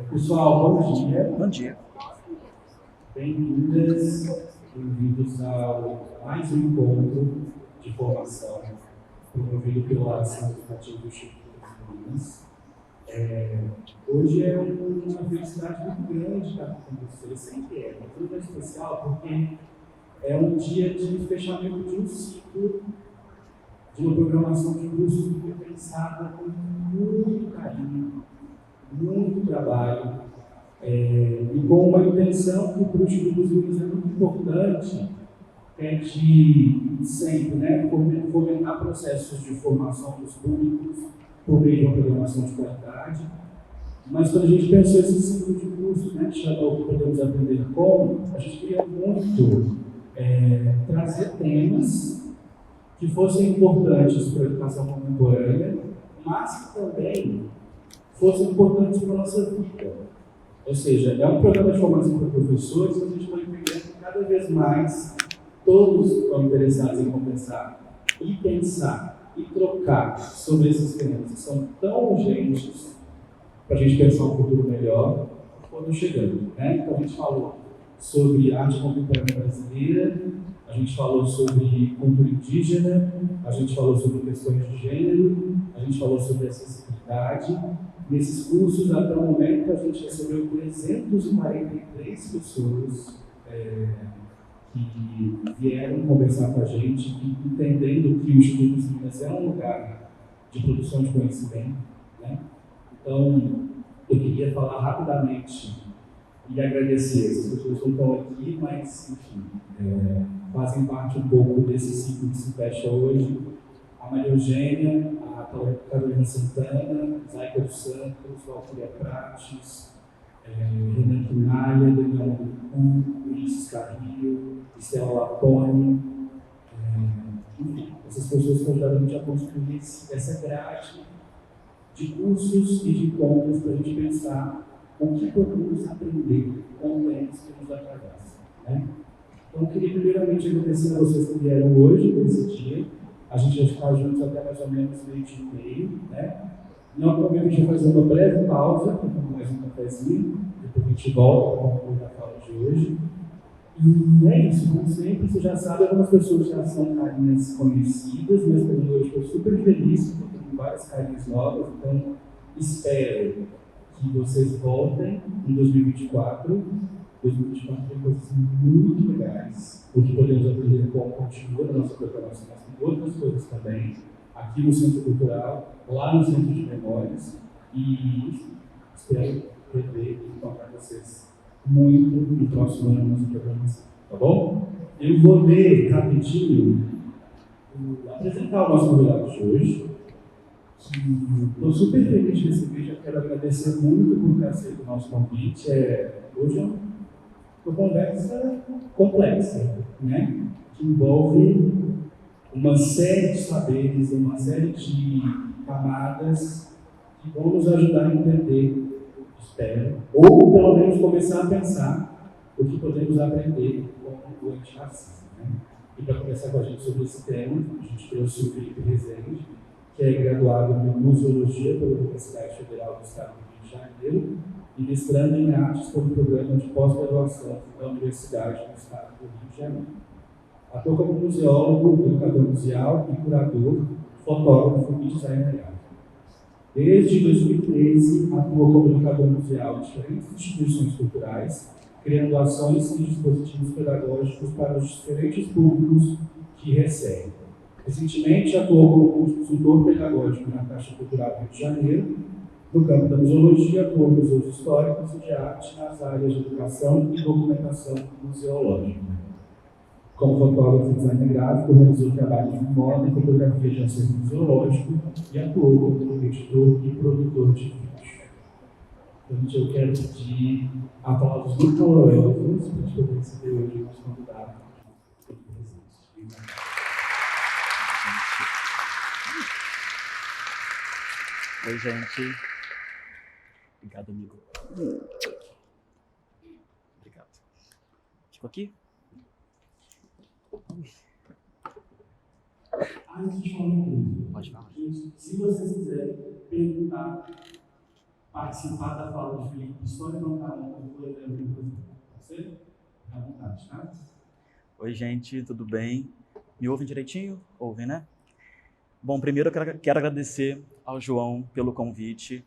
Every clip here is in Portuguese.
Pessoal, bom dia. Bom dia. Bem-vindas, bem-vindos ao mais um encontro de formação promovido pelo Ação Educativa do Instituto de Minas. Hoje é uma felicidade muito grande estar aqui com vocês, sempre é, mas hoje é especial porque é um dia de fechamento de um ciclo, de uma programação de cursos que foi pensada com muito carinho, muito trabalho, e com uma intenção que para o Instituto dos Minas é muito importante, é de sempre, fomentar processos de formação dos públicos por meio de uma programação de qualidade. Mas quando a gente pensou esse ciclo de cursos, que chamou Podemos Aprender Como, a gente queria muito trazer temas que fossem importantes para a educação contemporânea, mas que também fossem importantes para a nossa vida. Ou seja, é um programa de formação para professores, mas a gente vai entendendo que cada vez mais todos estão interessados em conversar e pensar e trocar sobre esses temas que são tão urgentes para a gente pensar um futuro melhor quando chegando. Então a gente falou sobre arte contemporânea brasileira, a gente falou sobre cultura indígena, a gente falou sobre questões de gênero, a gente falou sobre acessibilidade. Nesses cursos, até o momento, a gente recebeu 343 pessoas que vieram conversar com a gente, entendendo que o Instituto dos Minas é um lugar de produção de conhecimento. Então, eu queria falar rapidamente e agradecer. Essas pessoas não estão aqui, mas, enfim, fazem parte um pouco desse ciclo que se fecha hoje. A Maria Eugênia, a Carolina Santana, Zaica dos Santos, Valquíria Prates, Renan Quinalha, Daniel Mucu, Ulisses Carrillo, Estela Lapone. Enfim, essas pessoas que ajudaram a gente a construir essa grade de cursos e de encontros para a gente pensar o que podemos aprender com o tempo que nos atravessa. Então, eu queria primeiramente agradecer a vocês que vieram hoje, nesse dia. A gente vai ficar juntos até mais ou menos 20h30. Em algum momento a gente vai fazer uma breve pausa, com mais um cafezinho, depois a gente volta para concluir a fala de hoje. E é isso, como sempre, você já sabe, algumas pessoas já são carinhas conhecidas, mas também hoje estou super feliz, porque tem várias carinhas novas, então espero que vocês voltem em 2024. 2024 tem coisas muito legais, porque podemos aprender como continua na nossa programação, mas tem outras coisas também, aqui no Centro Cultural, lá no Centro de Memórias, e espero rever e encontrar vocês muito no próximo ano na nossa programação, tá bom? Eu vou ler rapidinho, apresentar o nosso convidado de hoje, que estou super feliz de receber, já quero agradecer muito por ter aceito o nosso convite. Hoje é uma conversa complexa, que envolve uma série de saberes, uma série de camadas que vão nos ajudar a entender, espero, ou pelo menos começar a pensar o que podemos aprender com o antirracismo. E para conversar com a gente sobre esse tema, a gente trouxe o Felipe Rezende, que é graduado em Museologia pela Universidade Federal do Estado do Rio de Janeiro e mestrando em Artes pelo Programa de Pós-Graduação da Universidade do Estado do Rio de Janeiro. Atua como museólogo, educador museal e curador, fotógrafo e designer gráfico. Desde 2013, atua como educador museal em diferentes instituições culturais, criando ações e dispositivos pedagógicos para os diferentes públicos que recebe. Recentemente, atuou como consultor pedagógico na Caixa Cultural Rio de Janeiro. No campo da museologia, atuou em museus históricos e de arte nas áreas de educação e documentação museológica. Como fotógrafo e designer gráfico, realizou trabalhos de moda e fotografia de acervo museológico e atuou como editor e produtor de vídeo. Então, eu quero pedir aplausos muito calorosos para a gente poder receber hoje o nosso convidado. Oi, gente. Obrigado, amigo. Obrigado. Fico aqui? Antes de falar uma coisa, pode falar. Se vocês quiserem perguntar participar da fala de Felipe. História não está bom, eu vou ler alguma coisa. Você? Fica à vontade, tá? Oi, gente, tudo bem? Me ouvem direitinho? Ouvem, né? Bom, primeiro eu quero agradecer ao João pelo convite,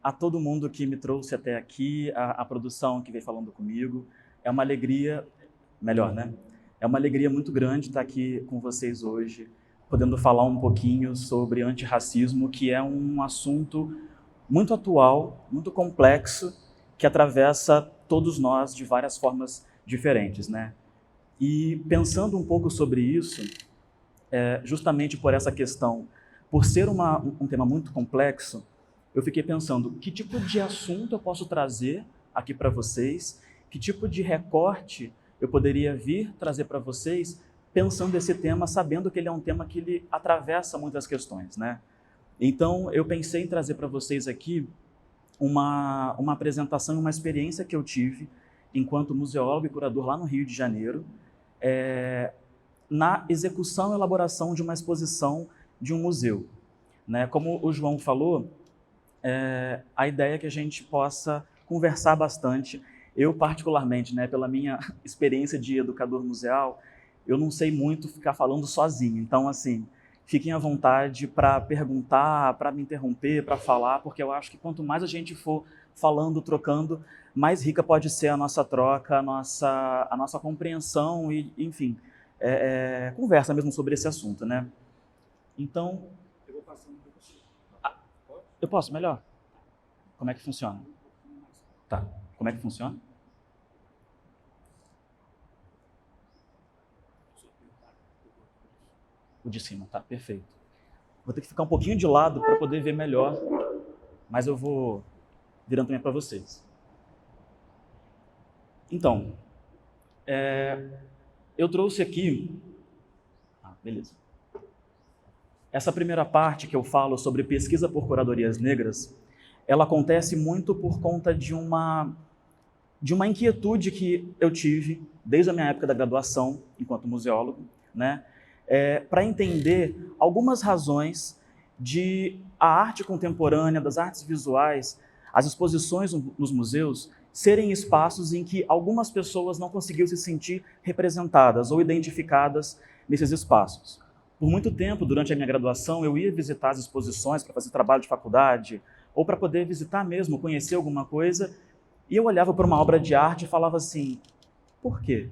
a todo mundo que me trouxe até aqui, a produção que veio falando comigo. É uma alegria, melhor, né? É uma alegria muito grande estar aqui com vocês hoje, podendo falar um pouquinho sobre antirracismo, que é um assunto muito atual, muito complexo, que atravessa todos nós de várias formas diferentes, né? E pensando um pouco sobre isso, justamente por essa questão, por ser um tema muito complexo, eu fiquei pensando, que tipo de assunto eu posso trazer aqui para vocês, que tipo de recorte eu poderia vir trazer para vocês, pensando esse tema, sabendo que ele é um tema que ele atravessa muitas questões, né? Então, eu pensei em trazer para vocês aqui uma apresentação, uma experiência que eu tive enquanto museólogo e curador lá no Rio de Janeiro, na execução e elaboração de uma exposição de um museu, né? Como o João falou, a ideia é que a gente possa conversar bastante. Eu, particularmente, né, pela minha experiência de educador museal, eu não sei muito ficar falando sozinho. Então, assim, fiquem à vontade para perguntar, para me interromper, para falar, porque eu acho que quanto mais a gente for falando, trocando, mais rica pode ser a nossa troca, a nossa compreensão e, enfim, conversa mesmo sobre esse assunto, né? Então, Eu vou passando para você. eu posso melhor? Como é que funciona? Tá. Como é que funciona? O de cima, tá, perfeito. Vou ter que ficar um pouquinho de lado para poder ver melhor, mas eu vou virando também para vocês. Então, eu trouxe aqui... beleza. Essa primeira parte que eu falo sobre pesquisa por curadorias negras, ela acontece muito por conta de uma inquietude que eu tive desde a minha época da graduação, enquanto museólogo, né? Para entender algumas razões de a arte contemporânea, das artes visuais, as exposições nos museus, serem espaços em que algumas pessoas não conseguiam se sentir representadas ou identificadas nesses espaços. Por muito tempo, durante a minha graduação, eu ia visitar as exposições para fazer trabalho de faculdade, ou para poder visitar mesmo, conhecer alguma coisa, e eu olhava para uma obra de arte e falava assim, por quê?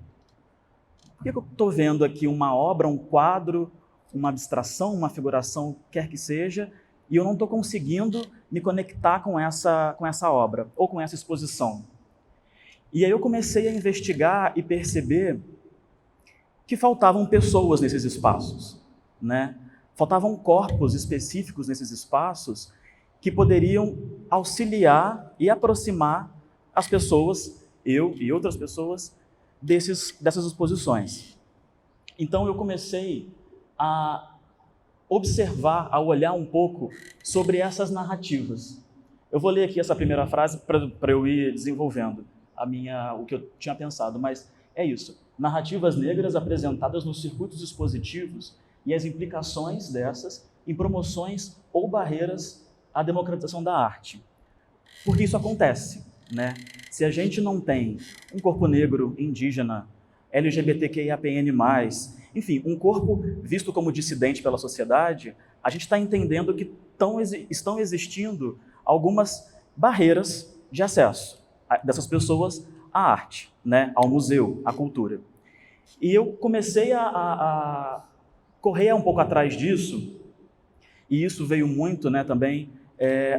Por que eu estou vendo aqui uma obra, um quadro, uma abstração, uma figuração, quer que seja, e eu não estou conseguindo me conectar com essa obra, ou com essa exposição? E aí eu comecei a investigar e perceber que faltavam pessoas nesses espaços, né? Faltavam corpos específicos nesses espaços que poderiam auxiliar e aproximar as pessoas, eu e outras pessoas, dessas exposições. Então eu comecei a observar, a olhar um pouco sobre essas narrativas. Eu vou ler aqui essa primeira frase para eu ir desenvolvendo o que eu tinha pensado, mas é isso. Narrativas negras apresentadas nos circuitos expositivos e as implicações dessas em promoções ou barreiras à democratização da arte. Porque isso acontece, né? Se a gente não tem um corpo negro, indígena, LGBTQIAPN+, enfim, um corpo visto como dissidente pela sociedade, a gente está entendendo que estão existindo algumas barreiras de acesso dessas pessoas à arte, né? Ao museu, à cultura. E eu comecei a correr um pouco atrás disso, e isso veio muito, né, também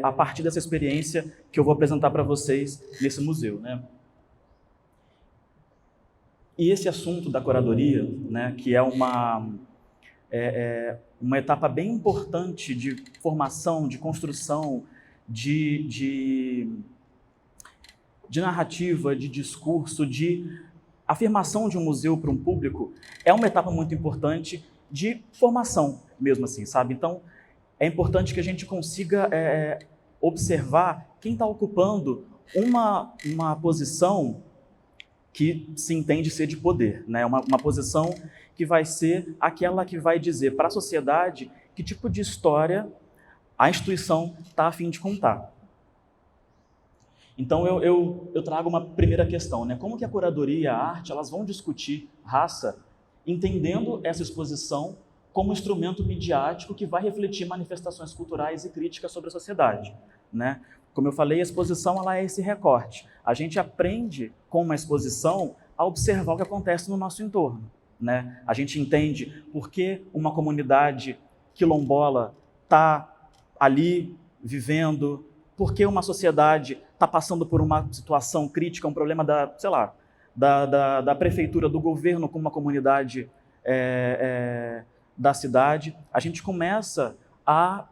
a partir dessa experiência que eu vou apresentar para vocês nesse museu, né? E esse assunto da curadoria, né, que é uma etapa bem importante de formação, de construção, de narrativa, de discurso, de afirmação de um museu para um público, é uma etapa muito importante de formação mesmo assim, sabe? Então, é importante que a gente consiga observar quem está ocupando uma posição que se entende ser de poder, né? Uma posição que vai ser aquela que vai dizer para a sociedade que tipo de história a instituição está a fim de contar. Então, eu trago uma primeira questão, né? Como que a curadoria e a arte elas vão discutir raça, entendendo essa exposição como instrumento midiático que vai refletir manifestações culturais e críticas sobre a sociedade, né? Como eu falei, a exposição ela é esse recorte. A gente aprende com uma exposição a observar o que acontece no nosso entorno, né? A gente entende por que uma comunidade quilombola está ali vivendo, por que uma sociedade está passando por uma situação crítica, um problema da prefeitura, do governo com uma comunidade da cidade. A gente começa a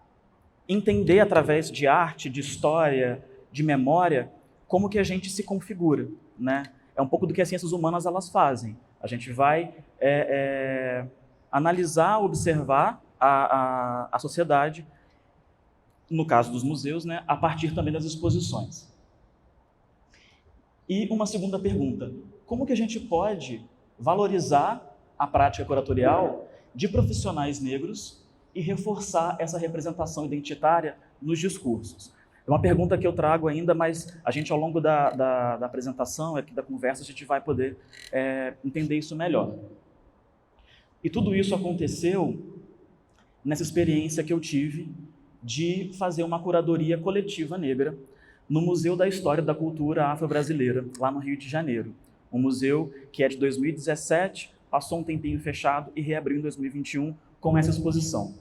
entender através de arte, de história, de memória, como que a gente se configura, né? É um pouco do que as ciências humanas elas fazem. A gente vai analisar, observar a sociedade, no caso dos museus, né, a partir também das exposições. E uma segunda pergunta, como que a gente pode valorizar a prática curatorial de profissionais negros e reforçar essa representação identitária nos discursos? É uma pergunta que eu trago ainda, mas a gente, ao longo da apresentação, aqui da conversa, a gente vai poder entender isso melhor. E tudo isso aconteceu nessa experiência que eu tive de fazer uma curadoria coletiva negra no Museu da História da Cultura Afro-Brasileira, lá no Rio de Janeiro. Um museu que é de 2017, passou um tempinho fechado e reabriu em 2021 com essa exposição.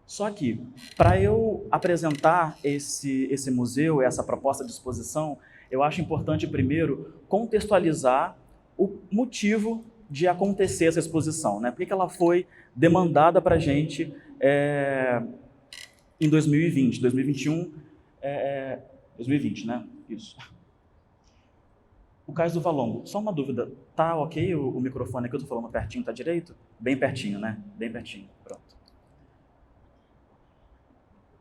Só que, para eu apresentar esse museu, essa proposta de exposição, eu acho importante, primeiro, contextualizar o motivo de acontecer essa exposição, né? Por que ela foi demandada para a gente em 2020, 2021, 2020, né? Isso. O Cais do Valongo, só uma dúvida, tá ok o microfone aqui, eu tô falando pertinho, tá direito? Bem pertinho, né? Bem pertinho, pronto.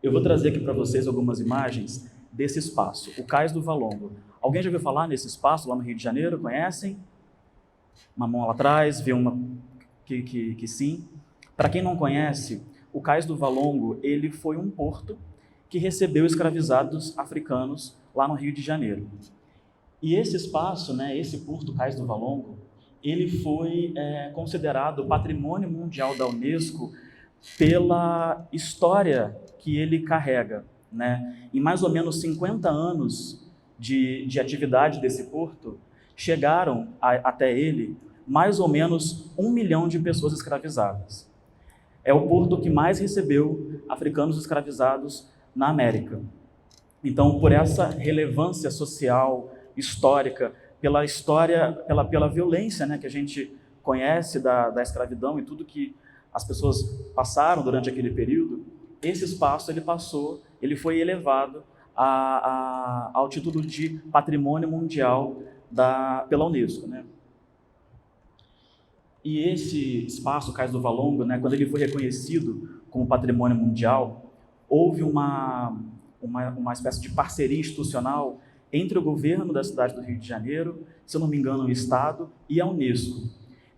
Eu vou trazer aqui para vocês algumas imagens desse espaço, o Cais do Valongo. Alguém já ouviu falar nesse espaço lá no Rio de Janeiro? Conhecem? Uma mão lá atrás, vê uma que sim. Para quem não conhece, o Cais do Valongo, ele foi um porto que recebeu escravizados africanos lá no Rio de Janeiro. E esse espaço, né, esse porto Cais do Valongo, ele foi considerado Patrimônio Mundial da Unesco pela história que ele carrega, né? Em mais ou menos 50 anos de atividade desse porto, chegaram até ele mais ou menos 1 milhão de pessoas escravizadas. É o porto que mais recebeu africanos escravizados na América. Então, por essa relevância social, histórica, pela história, pela violência, né, que a gente conhece da escravidão e tudo que as pessoas passaram durante aquele período, esse espaço ele foi elevado ao título de Patrimônio Mundial pela Unesco, né? E esse espaço, Cais do Valongo, né, quando ele foi reconhecido como Patrimônio Mundial, houve uma espécie de parceria institucional entre o governo da cidade do Rio de Janeiro, se eu não me engano, o Estado, e a Unesco.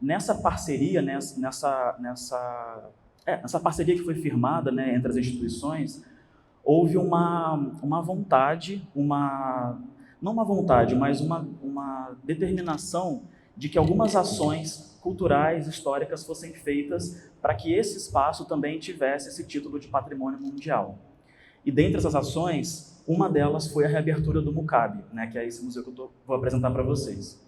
Nessa parceria, nessa parceria que foi firmada, né, entre as instituições, houve uma vontade, não uma vontade, mas uma determinação de que algumas ações culturais, históricas fossem feitas para que esse espaço também tivesse esse título de Patrimônio Mundial. E dentre essas ações, uma delas foi a reabertura do MUCAB, né, que é esse museu que eu vou apresentar para vocês.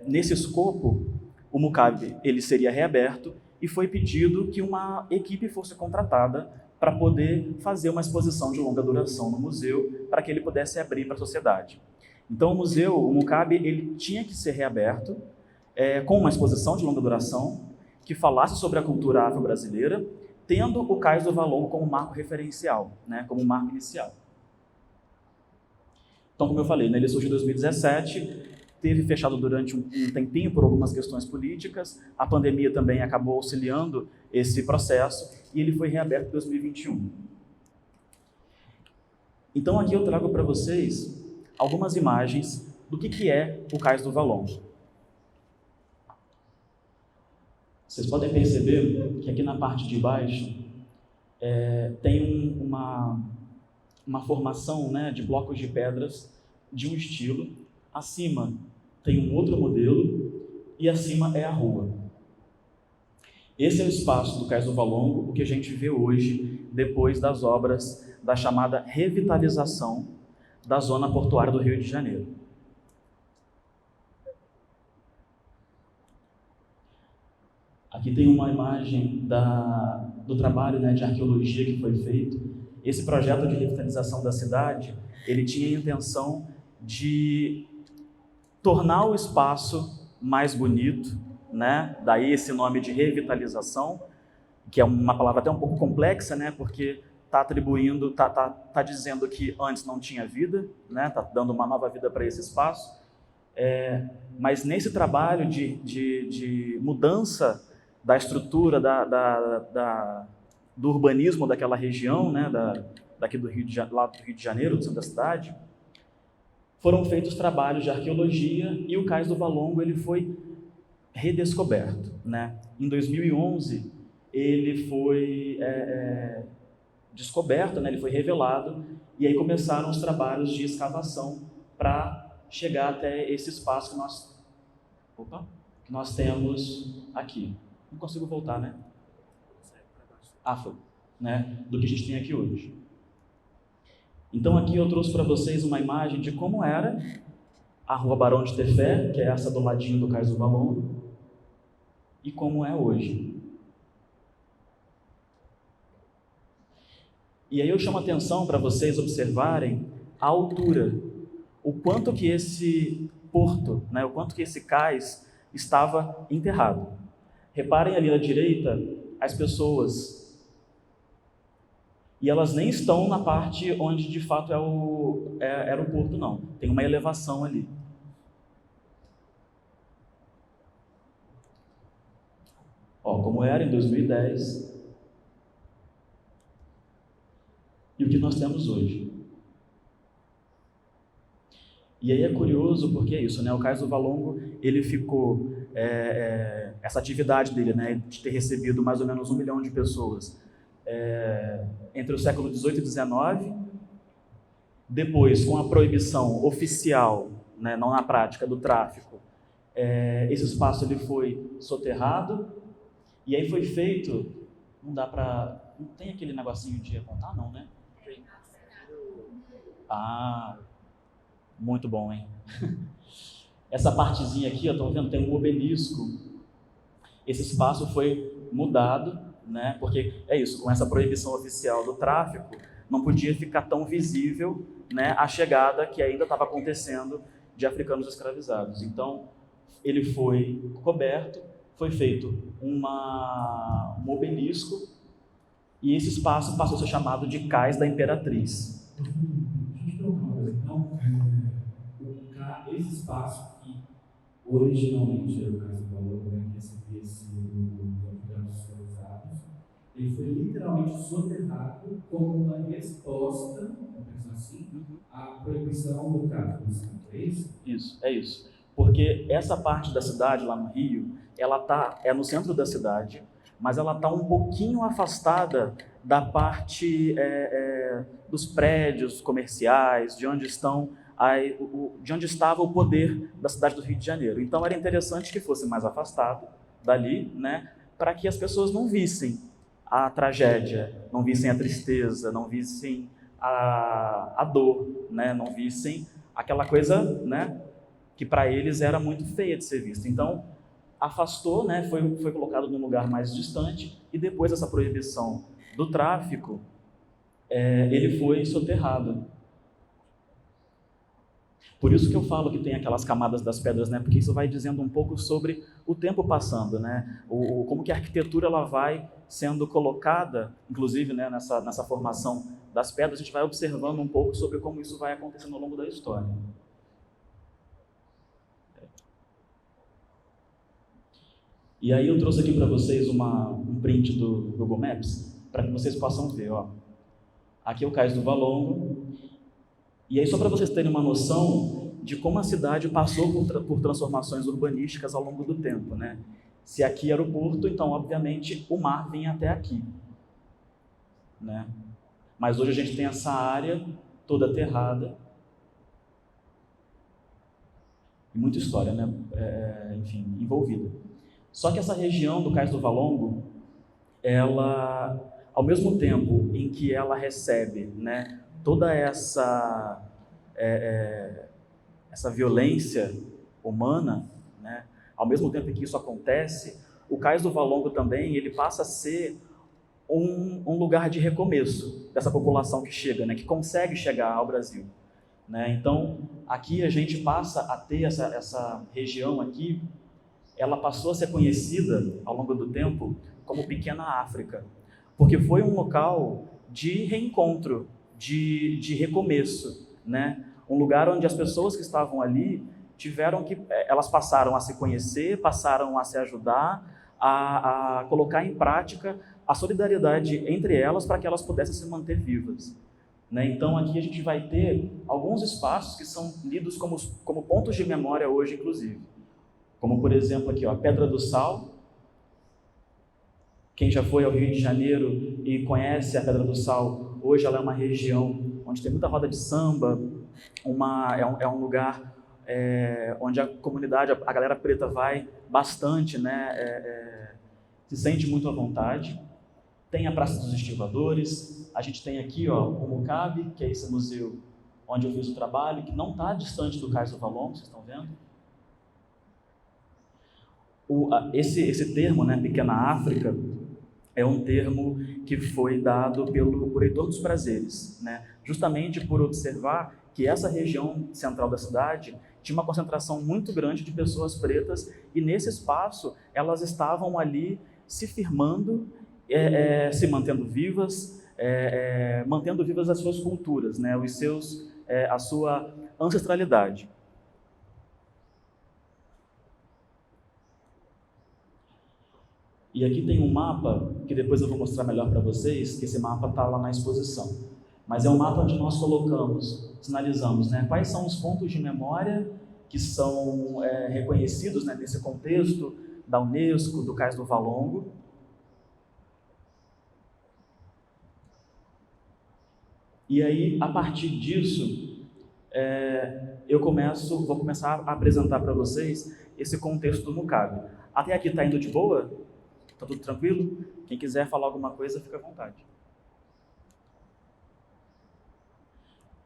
Nesse escopo, o MUCAB ele seria reaberto e foi pedido que uma equipe fosse contratada para poder fazer uma exposição de longa duração no museu, para que ele pudesse abrir para a sociedade. Então, o MUCAB, ele tinha que ser reaberto com uma exposição de longa duração que falasse sobre a cultura afro-brasileira, tendo o Cais do Valongo como marco referencial, né, como marco inicial. Então, como eu falei, né, ele surgiu em 2017, teve fechado durante um tempinho por algumas questões políticas, a pandemia também acabou auxiliando esse processo e ele foi reaberto em 2021. Então, aqui eu trago para vocês algumas imagens do que é o Cais do Valongo. Vocês podem perceber que aqui na parte de baixo tem uma formação, né, de blocos de pedras de um estilo. Acima tem um outro modelo e acima é a rua. Esse é o espaço do Cais do Valongo, o que a gente vê hoje, depois das obras da chamada revitalização da zona portuária do Rio de Janeiro. Aqui tem uma imagem do trabalho, né, de arqueologia que foi feito. Esse projeto de revitalização da cidade, ele tinha a intenção de tornar o espaço mais bonito, né? Daí esse nome de revitalização, que é uma palavra até um pouco complexa, né? Porque está dizendo que antes não tinha vida, né? Está dando uma nova vida para esse espaço. Mas nesse trabalho de mudança da estrutura do urbanismo daquela região, né? Daqui lá do Rio de Janeiro, do centro da cidade, foram feitos trabalhos de arqueologia e o Cais do Valongo ele foi redescoberto, né? Em 2011 ele foi descoberto, né? Ele foi revelado e aí começaram os trabalhos de escavação para chegar até esse espaço que nós temos aqui. Não consigo voltar, né? Foi, né? Do que a gente tem aqui hoje. Então aqui eu trouxe para vocês uma imagem de como era a Rua Barão de Tefé, que é essa do ladinho do Cais do Valongo, e como é hoje. E aí eu chamo a atenção para vocês observarem a altura, o quanto que esse porto, né, o quanto que esse cais estava enterrado. Reparem ali à direita as pessoas, e elas nem estão na parte onde de fato era o porto, não. Tem uma elevação ali. Como era em 2010 e o que nós temos hoje. E aí é curioso porque é isso, né? O Cais do Valongo, ele ficou, essa atividade dele, né, de ter recebido mais ou menos 1 milhão de pessoas entre o século XVIII e XIX, depois com a proibição oficial, né, não na prática, do tráfico, esse espaço ele foi soterrado. E aí foi feito, não tem aquele negocinho de apontar, não, né? Muito bom, hein? Essa partezinha aqui, estão vendo, tem um obelisco. Esse espaço foi mudado, né? Porque é isso, com essa proibição oficial do tráfico, não podia ficar tão visível, né, a chegada que ainda estava acontecendo de africanos escravizados. Então, ele foi coberto, foi feito um obelisco e esse espaço passou a ser chamado de Cais da Imperatriz. Então, esse espaço que originalmente era o Cais do Valongo, né, que recebia os africanos escravizados, ele foi literalmente soterrado como uma resposta, vamos pensar assim, à proibição do tráfico. É isso? Isso, é isso. Porque essa parte da cidade, lá no Rio, ela é no centro da cidade, mas ela está um pouquinho afastada da parte dos prédios comerciais, de onde estava o poder da cidade do Rio de Janeiro. Então era interessante que fosse mais afastado dali, né, para que as pessoas não vissem a tragédia, não vissem a tristeza, não vissem a dor, né, não vissem aquela coisa, né, que para eles era muito feia de ser vista. Então afastou, né, foi colocado num lugar mais distante e depois dessa proibição do tráfico, ele foi soterrado. Por isso que eu falo que tem aquelas camadas das pedras, né, porque isso vai dizendo um pouco sobre o tempo passando, né, como que a arquitetura ela vai sendo colocada, inclusive, né, nessa formação das pedras, a gente vai observando um pouco sobre como isso vai acontecendo ao longo da história. E aí eu trouxe aqui para vocês um print do Google Maps, para que vocês possam ver. Aqui é o Cais do Valongo. E aí só para vocês terem uma noção de como a cidade passou por transformações urbanísticas ao longo do tempo, né? Se aqui era o porto, então, obviamente, o mar vinha até aqui, né? Mas hoje a gente tem essa área toda aterrada. E muita história, né? Enfim, envolvida. Só que essa região do Cais do Valongo, ela, ao mesmo tempo em que ela recebe, né, toda essa violência humana, né, ao mesmo tempo em que isso acontece, o Cais do Valongo também ele passa a ser um lugar de recomeço dessa população que chega, né, que consegue chegar ao Brasil, né? Então, aqui a gente passa a ter essa região aqui, ela passou a ser conhecida ao longo do tempo como Pequena África, porque foi um local de reencontro, de recomeço, né? Um lugar onde as pessoas que estavam ali elas passaram a se conhecer, passaram a se ajudar, a colocar em prática a solidariedade entre elas para que elas pudessem se manter vivas, né? Então aqui a gente vai ter alguns espaços que são lidos como pontos de memória hoje, inclusive. Como, por exemplo, aqui, ó, Pedra do Sal. Quem já foi ao Rio de Janeiro e conhece a Pedra do Sal, hoje ela é uma região onde tem muita roda de samba, é um lugar onde a comunidade, a galera preta vai bastante, né? Se sente muito à vontade. Tem a Praça dos Estivadores, a gente tem aqui, ó, o Mucabe, que é esse museu onde eu fiz o trabalho, que não está distante do Cais do Valongo, vocês estão vendo? Esse termo, né, Pequena África, é um termo que foi dado por Heitor dos Prazeres, né, justamente por observar que essa região central da cidade tinha uma concentração muito grande de pessoas pretas e nesse espaço elas estavam ali se firmando, se mantendo vivas, mantendo vivas as suas culturas, né, a sua ancestralidade. E aqui tem um mapa, que depois eu vou mostrar melhor para vocês, que esse mapa está lá na exposição. Mas é um mapa onde nós sinalizamos, né, quais são os pontos de memória que são reconhecidos, né, nesse contexto da Unesco, do Cais do Valongo. E aí, a partir disso, vou começar a apresentar para vocês esse contexto do Mucabe. Até aqui está indo de boa? Está tudo tranquilo? Quem quiser falar alguma coisa, fica à vontade.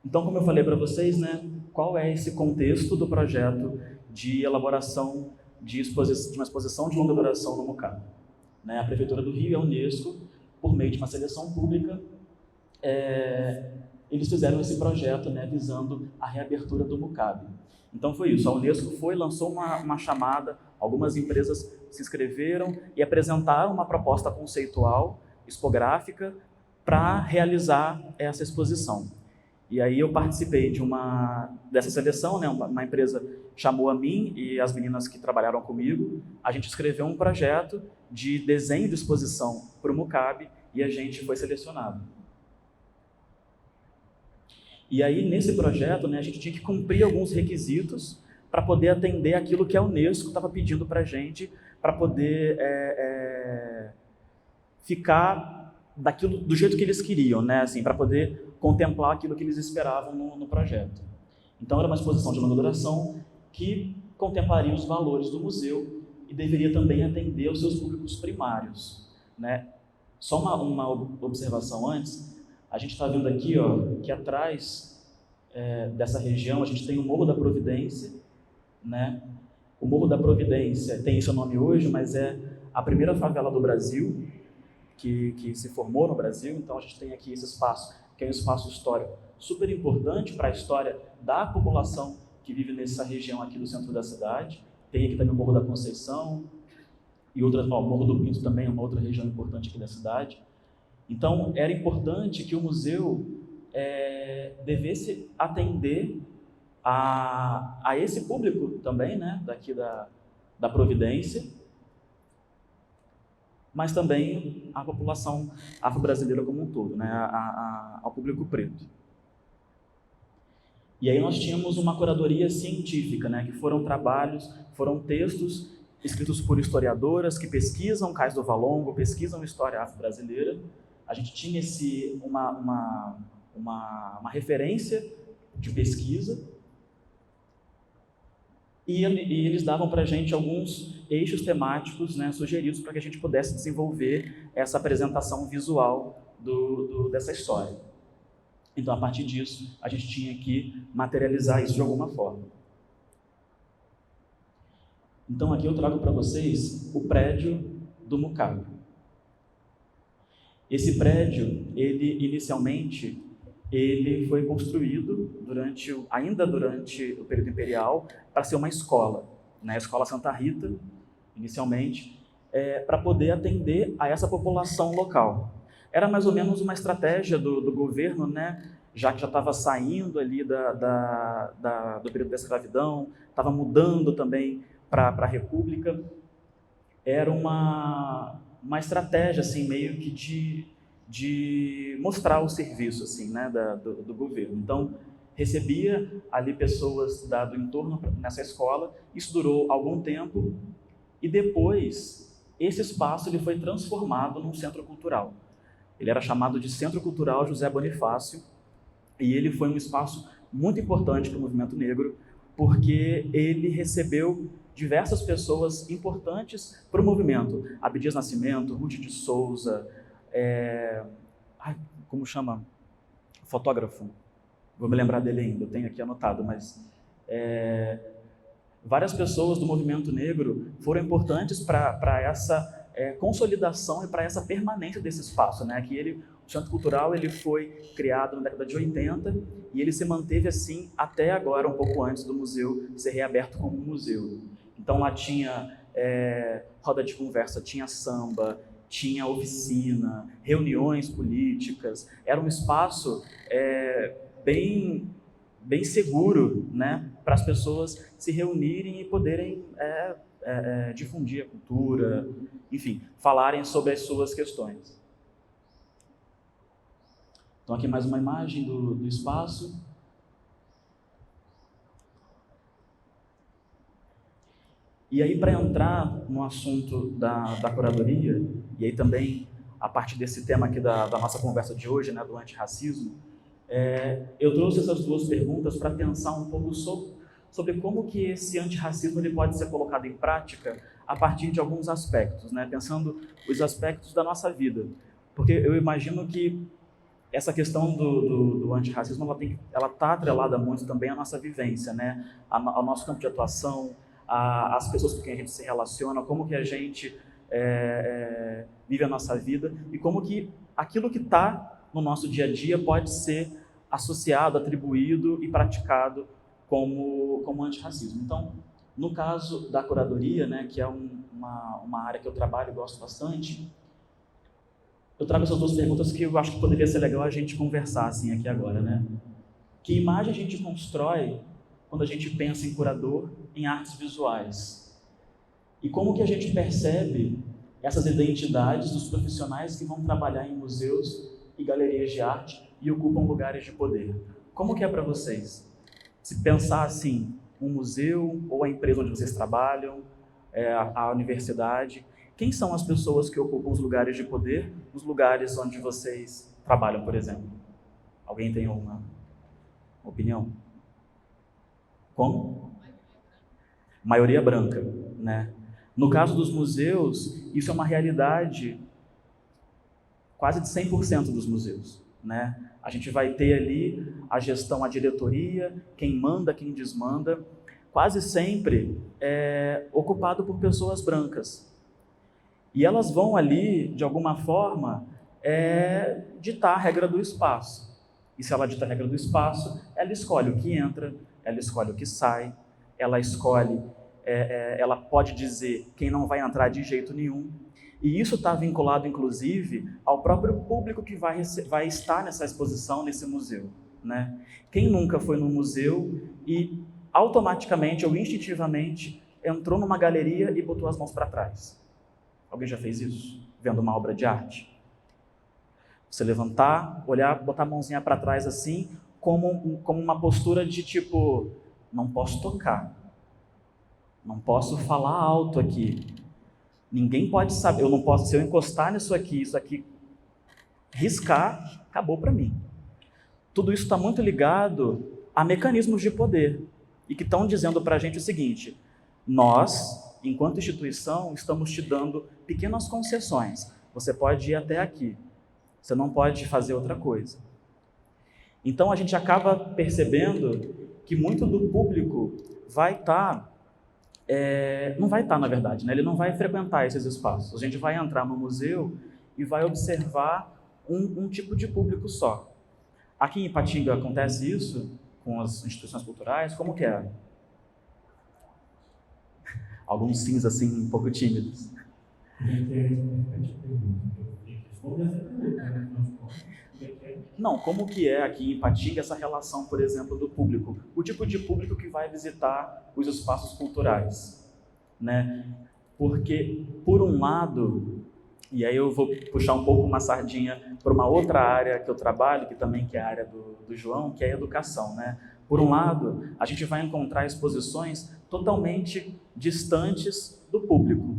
Então, como eu falei para vocês, né, qual é esse contexto do projeto de elaboração de uma exposição de longa duração no Mucabe? Né, a Prefeitura do Rio e a Unesco, por meio de uma seleção pública, eles fizeram esse projeto, né, visando a reabertura do Mucabe. Então foi isso, a Unesco lançou uma chamada, algumas empresas se inscreveram e apresentaram uma proposta conceitual, expográfica, para realizar essa exposição. E aí eu participei dessa seleção, né, uma empresa chamou a mim e as meninas que trabalharam comigo, a gente escreveu um projeto de desenho de exposição para o Mucabe e a gente foi selecionado. E aí, nesse projeto, né, a gente tinha que cumprir alguns requisitos para poder atender aquilo que a Unesco estava pedindo para a gente, para poder ficar do jeito que eles queriam, né, assim, para poder contemplar aquilo que eles esperavam no projeto. Então, era uma exposição de longa duração que contemplaria os valores do museu e deveria também atender aos seus públicos primários, né? Só uma observação antes. A gente está vendo aqui, ó, que atrás dessa região a gente tem o Morro da Providência, né? O Morro da Providência tem esse nome hoje, mas é a primeira favela do Brasil que se formou no Brasil. Então a gente tem aqui esse espaço, que é um espaço histórico super importante para a história da população que vive nessa região aqui do centro da cidade. Tem aqui também o Morro da Conceição e o Morro do Pinto também, uma outra região importante aqui da cidade. Então, era importante que o museu devesse atender a esse público também, né, daqui da Providência, mas também a população afro-brasileira como um todo, né, ao público preto. E aí nós tínhamos uma curadoria científica, né, que foram textos escritos por historiadoras que pesquisam Cais do Valongo, pesquisam história afro-brasileira. A gente tinha uma referência de pesquisa e eles davam para a gente alguns eixos temáticos, né, sugeridos para que a gente pudesse desenvolver essa apresentação visual dessa história. Então, a partir disso, a gente tinha que materializar isso de alguma forma. Então, aqui eu trago para vocês o prédio do Mucabe. Esse prédio, inicialmente, ele foi construído ainda durante o período imperial para ser uma escola, né? A Escola Santa Rita, inicialmente, para poder atender a essa população local. Era mais ou menos uma estratégia do governo, né? Já que já estava saindo ali do período da escravidão, estava mudando também para a República. Era uma estratégia assim, meio que de mostrar o serviço assim, né, do governo. Então, recebia ali pessoas do entorno nessa escola. Isso durou algum tempo e depois esse espaço ele foi transformado num centro cultural. Ele era chamado de Centro Cultural José Bonifácio e ele foi um espaço muito importante para o movimento negro porque ele recebeu diversas pessoas importantes para o movimento. Abdias Nascimento, Ruth de Souza, como chama? Fotógrafo. Vou me lembrar dele ainda, eu tenho aqui anotado, mas várias pessoas do movimento negro foram importantes para essa consolidação e para essa permanência desse espaço, né? Que o Centro Cultural ele foi criado na década de 80 e ele se manteve assim até agora, um pouco antes do museu ser reaberto como um museu. Então lá tinha roda de conversa, tinha samba, tinha oficina, reuniões políticas. Era um espaço bem seguro, né, para as pessoas se reunirem e poderem difundir a cultura, enfim, falarem sobre as suas questões. Então aqui mais uma imagem do espaço. E aí, para entrar no assunto da curadoria, e aí também a partir desse tema aqui da nossa conversa de hoje, né, do antirracismo, eu trouxe essas duas perguntas para pensar um pouco sobre como que esse antirracismo ele pode ser colocado em prática a partir de alguns aspectos, né, pensando os aspectos da nossa vida. Porque eu imagino que essa questão do antirracismo ela está atrelada muito também à nossa vivência, né, ao nosso campo de atuação, as pessoas com quem a gente se relaciona, como que a gente vive a nossa vida e como que aquilo que está no nosso dia a dia pode ser associado, atribuído e praticado como antirracismo. Então, no caso da curadoria, né, que é uma área que eu trabalho e gosto bastante, eu trago essas duas perguntas que eu acho que poderia ser legal a gente conversar assim, aqui agora, né? Que imagem a gente constrói quando a gente pensa em curador em artes visuais? E como que a gente percebe essas identidades dos profissionais que vão trabalhar em museus e galerias de arte e ocupam lugares de poder? Como que é para vocês? Se pensar assim, um museu ou a empresa onde vocês trabalham, a universidade, quem são as pessoas que ocupam os lugares de poder nos lugares onde vocês trabalham, por exemplo? Alguém tem uma opinião? Como? Maioria branca, né? No caso dos museus, isso é uma realidade quase de 100% dos museus, né? A gente vai ter ali a gestão, a diretoria, quem manda, quem desmanda, quase sempre ocupado por pessoas brancas. E elas vão ali, de alguma forma, ditar a regra do espaço. E se ela dita a regra do espaço, ela escolhe o que entra, ela escolhe o que sai, ela escolhe, ela pode dizer quem não vai entrar de jeito nenhum. E isso está vinculado, inclusive, ao próprio público que vai estar nessa exposição, nesse museu, né? Quem nunca foi num museu e automaticamente ou instintivamente entrou numa galeria e botou as mãos para trás? Alguém já fez isso? Vendo uma obra de arte? Você levantar, olhar, botar a mãozinha para trás assim, como uma postura de tipo, não posso tocar. Não posso falar alto aqui. Ninguém pode saber. Eu não posso, se eu encostar nisso aqui, isso aqui riscar, acabou para mim. Tudo isso está muito ligado a mecanismos de poder e que estão dizendo para a gente o seguinte: nós, enquanto instituição, estamos te dando pequenas concessões. Você pode ir até aqui, você não pode fazer outra coisa. Então a gente acaba percebendo que muito do público vai estar, não vai estar na verdade, né? Ele não vai frequentar esses espaços. A gente vai entrar no museu e vai observar um tipo de público só. Aqui em Ipatinga acontece isso com as instituições culturais? Como que é? Alguns sims assim, um pouco tímidos. Não, como que é aqui em Ipatinga essa relação, por exemplo, do público? O tipo de público que vai visitar os espaços culturais, né? Porque, por um lado, e aí eu vou puxar um pouco uma sardinha para uma outra área que eu trabalho, que também que é a área do João, que é a educação, né? Por um lado, a gente vai encontrar exposições totalmente distantes do público.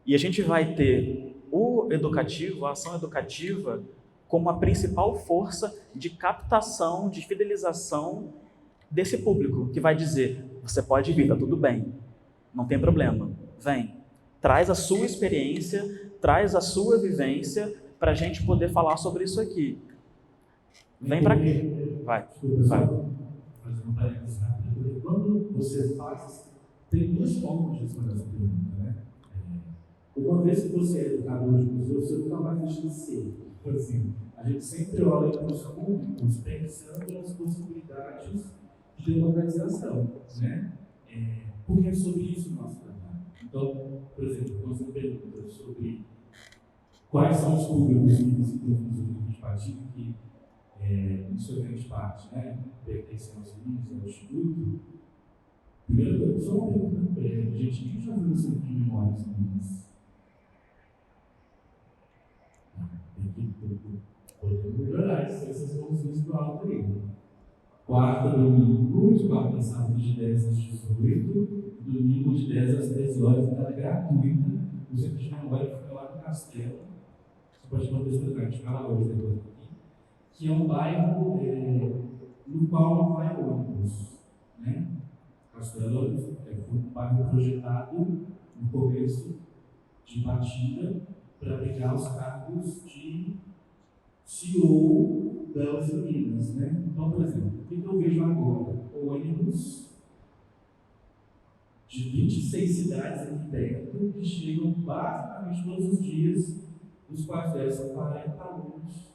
E a gente vai ter o educativo, a ação educativa, como a principal força de captação, de fidelização desse público, que vai dizer: você pode vir, tá tudo bem, não tem problema, vem. Traz a sua experiência, traz a sua vivência para a gente poder falar sobre isso aqui. Vem para quê? Vai. Fazer um parênteses rápido, porque quando você faz, tem duas formas de responder essa pergunta, né? Uma vez que você é educador de museu, você nunca mais deixa de ser. Por assim, a gente sempre olha para os públicos pensando nas possibilidades de democratização, né? Porque é sobre isso o nosso trabalho. Então, por exemplo, quando você pergunta sobre quais são os públicos que visitam os museus de Ipatinga, que isso é grande parte, né? Pertencem aos CIMs, ao Instituto. Primeiro, só uma pergunta: gente, quem já viu o Centro de Memórias em Minas? Podemos melhorar essas condições do alto aí. Quarta, domingo, de quarta a sábado, de 10 às 18, domingo, de 10 às 13 horas, entrada gratuita. O Centro de Memória fica lá no Castelo. Você pode mandar esse lugar, a gente fala hoje depois aqui. Que é um bairro no qual não vai ônibus, né? Castelo foi um bairro projetado no começo de Ipatinga para pegar os cargos de CEO das Minas, né? Então, por exemplo, o que eu vejo agora? Ônibus de 26 cidades aqui perto que chegam basicamente todos os dias, dos quais são 40 alunos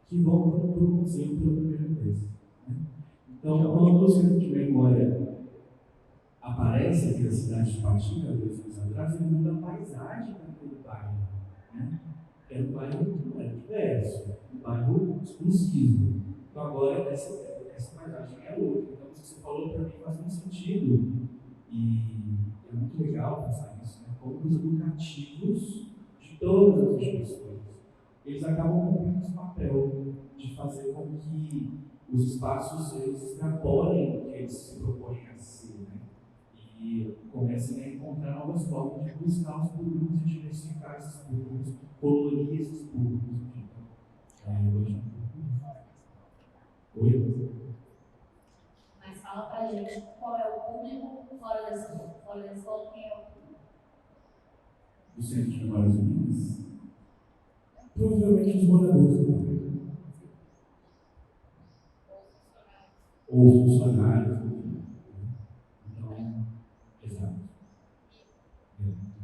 que vão para o museu pela primeira vez. Né? Então, quando o Centro de Memória aparece aqui na cidade de Ipatinga, 2 anos atrás, ele muda a paisagem daquele bairro. Né? Era um bairro que não era diverso, um bairro exclusivo. Então, agora, essa paisagem é outra. Então, o que você falou para mim faz muito sentido. E é muito legal pensar nisso, né? Como os educativos de todas as instituições, eles acabam cumprindo esse papel de fazer com que os espaços eles extrapolem o que eles se propõem a ser, né? E comecem a encontrar novas formas de buscar os públicos e diversificar esses públicos, colorir esses públicos. Oi? Mas fala pra gente qual é o público fora da escola. Fora da escola, quem é o público? Do Centro de Memórias Minas? Provavelmente os moradores do bairro. Ou funcionários. Então, exato.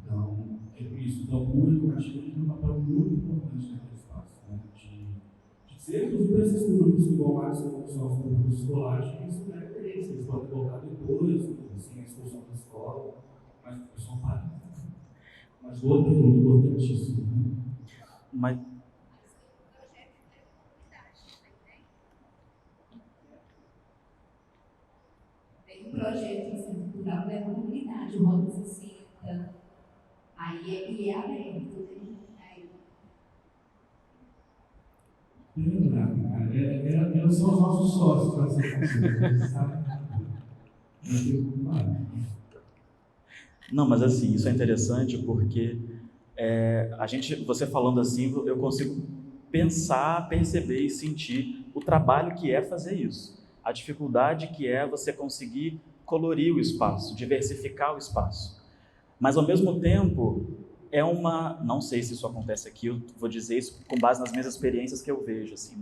Então, é por isso. Então, o público ativo tem um papel muito importante naquele espaço, né? De dizer, inclusive, para esses públicos que vão lá, são os públicos escolares, que isso não é interesse, eles podem voltar depois, sem a expulsão da escola, mas o pessoal para. Mas o outro é muito importantíssimo, né? Mas tem um projeto assim, cultural da comunidade, o Roda 60, aí é aberto, Eles são os nossos sócios para ser possível, sabe? Não tem como parar. Não, mas assim, isso é interessante porque você falando assim, eu consigo pensar, perceber e sentir o trabalho que é fazer isso. A dificuldade que é você conseguir colorir o espaço, diversificar o espaço. Mas ao mesmo tempo, não sei se isso acontece aqui, eu vou dizer isso com base nas minhas experiências que eu vejo, assim,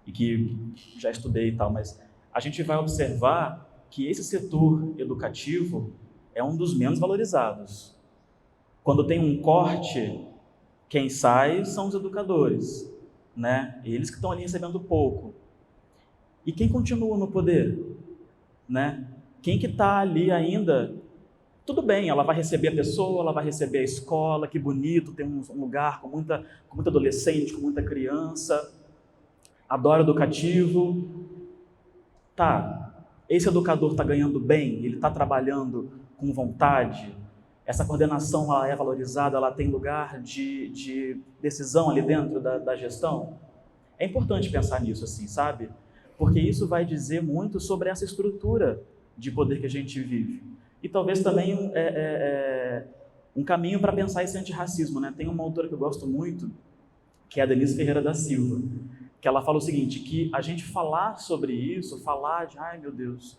e que já estudei e tal, mas a gente vai observar que esse setor educativo é um dos menos valorizados. Quando tem um corte, quem sai são os educadores, né? Eles que estão ali recebendo pouco. E quem continua no poder, né? Quem que está ali ainda? Tudo bem, ela vai receber a pessoa, ela vai receber a escola, que bonito, tem um lugar com muita adolescente, com muita criança, adora educativo. Tá, esse educador está ganhando bem, ele está trabalhando com vontade, essa coordenação ela é valorizada, ela tem lugar de decisão ali dentro da gestão. É importante pensar nisso, assim, sabe? Porque isso vai dizer muito sobre essa estrutura de poder que a gente vive. E talvez também um caminho para pensar esse antirracismo, né? Tem uma autora que eu gosto muito, que é a Denise Ferreira da Silva, que ela fala o seguinte, que a gente falar sobre isso, falar de, ai meu Deus,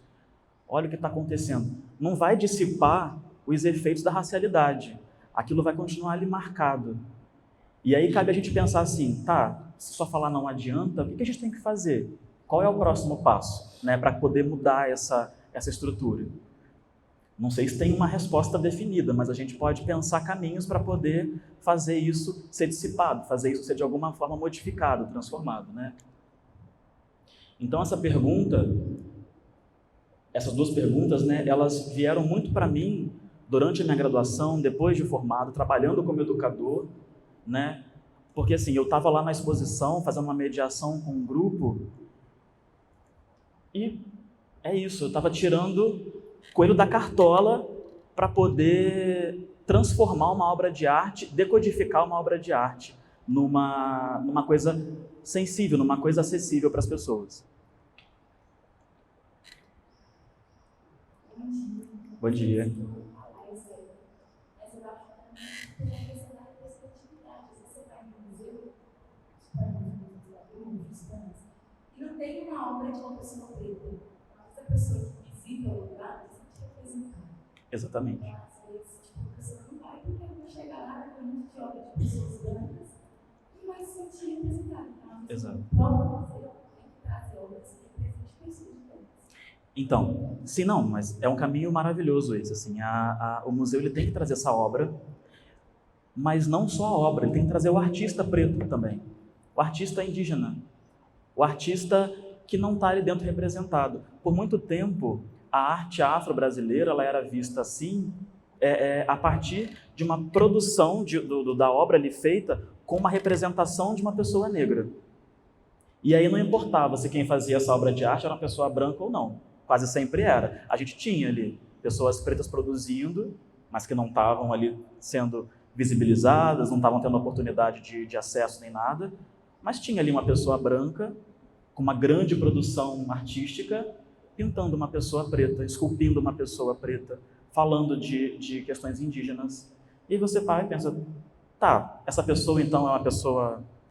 olha o que está acontecendo, não vai dissipar os efeitos da racialidade. Aquilo vai continuar ali marcado. E aí cabe a gente pensar assim, tá, se só falar não adianta, o que a gente tem que fazer? Qual é o próximo passo, né, para poder mudar essa estrutura? Não sei se tem uma resposta definida, mas a gente pode pensar caminhos para poder fazer isso ser dissipado, fazer isso ser de alguma forma modificado, transformado, né? Então essas duas perguntas, né, elas vieram muito para mim durante a minha graduação, depois de formado, trabalhando como educador, né? Porque assim, eu estava lá na exposição, fazendo uma mediação com um grupo, e é isso, eu estava tirando coelho da cartola para poder transformar uma obra de arte, decodificar uma obra de arte numa coisa sensível, numa coisa acessível para as pessoas. Bom dia. E não tem uma obra de uma pessoa preta. Essa pessoa que visita o lugar, exatamente. às vezes, a pessoa não vai porque não chega lá com muito de obra de pessoas brancas e vai se sentir representada. Exato. Então, tem que trazer obras que representem pessoas brancas. Então, sim, não, mas é um caminho maravilhoso esse, assim, o museu ele tem que trazer essa obra, mas não só a obra, ele tem que trazer o artista preto também, o artista indígena, o artista que não está ali dentro representado. Por muito tempo, a arte afro-brasileira ela era vista assim, a partir de uma produção da obra ali feita com uma representação de uma pessoa negra. E aí não importava se quem fazia essa obra de arte era uma pessoa branca ou não. Quase sempre era. A gente tinha ali pessoas pretas produzindo, mas que não estavam ali sendo visibilizadas, não estavam tendo oportunidade de acesso nem nada, mas tinha ali uma pessoa branca com uma grande produção artística pintando uma pessoa preta, esculpindo uma pessoa preta, falando de questões indígenas. E você vai e pensa, tá, essa pessoa então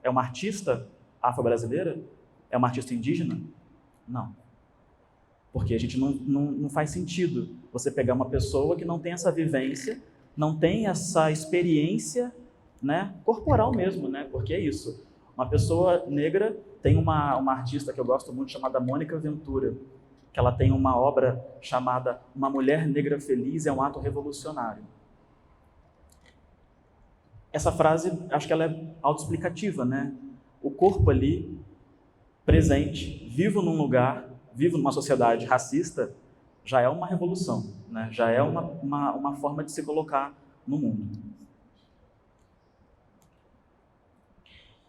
é uma artista afro-brasileira? É uma artista indígena? Não. Porque a gente não faz sentido você pegar uma pessoa que não tem essa vivência, não tem essa experiência, né, corporal mesmo, né? Porque é isso. Uma pessoa negra, tem uma artista que eu gosto muito chamada Mônica Ventura, que ela tem uma obra chamada Uma Mulher Negra Feliz é um Ato Revolucionário. Essa frase, acho que ela é autoexplicativa, né? O corpo ali, presente, vivo num lugar, vivo numa sociedade racista, já é uma revolução, né? Já é uma forma de se colocar no mundo.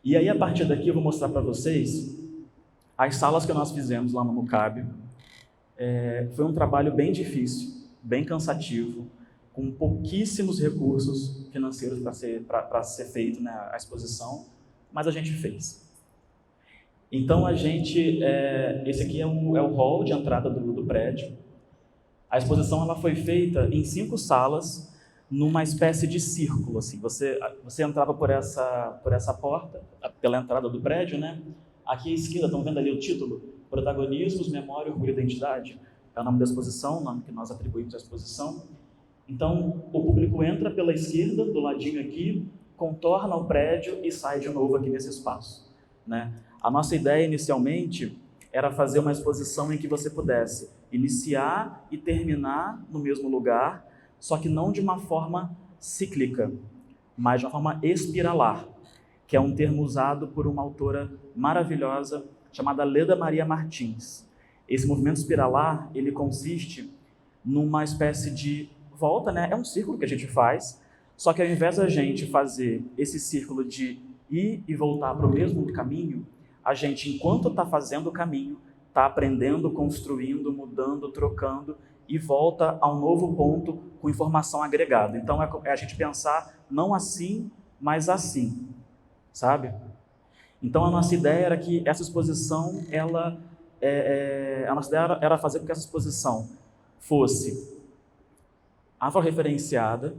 E aí, a partir daqui, eu vou mostrar para vocês as salas que nós fizemos lá no Mucab. Foi um trabalho bem difícil, bem cansativo, com pouquíssimos recursos financeiros para ser feito, né, a exposição, mas a gente fez. Então, esse aqui é o hall de entrada do prédio. A exposição ela foi feita em 5 salas, numa espécie de círculo. Assim. Você entrava por essa porta, pela entrada do prédio, né? Aqui à esquerda, estão vendo ali o título? Protagonismos, Memória, Orgulho e Identidade. É o nome da exposição, o nome que nós atribuímos à exposição. Então, o público entra pela esquerda, do ladinho aqui, contorna o prédio e sai de novo aqui nesse espaço, né? A nossa ideia inicialmente era fazer uma exposição em que você pudesse iniciar e terminar no mesmo lugar, só que não de uma forma cíclica, mas de uma forma espiralar, que é um termo usado por uma autora maravilhosa chamada Leda Maria Martins. Esse movimento espiralar, ele consiste numa espécie de volta, né? É um círculo que a gente faz, só que ao invés da gente fazer esse círculo de ir e voltar para o mesmo caminho, a gente, enquanto está fazendo o caminho, está aprendendo, construindo, mudando, trocando e volta a um novo ponto com informação agregada. Então, é a gente pensar não assim, mas assim, sabe? Então, a nossa ideia era que essa exposição, a nossa ideia era fazer com que essa exposição fosse afro-referenciada,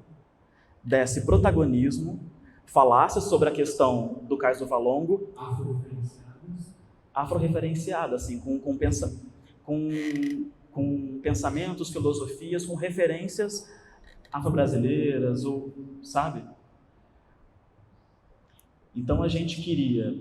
desse protagonismo, falasse sobre a questão do Cais do Valongo, afro-referenciada, assim, com pensamentos, filosofias, com referências afro-brasileiras, ou, sabe? Então a gente queria,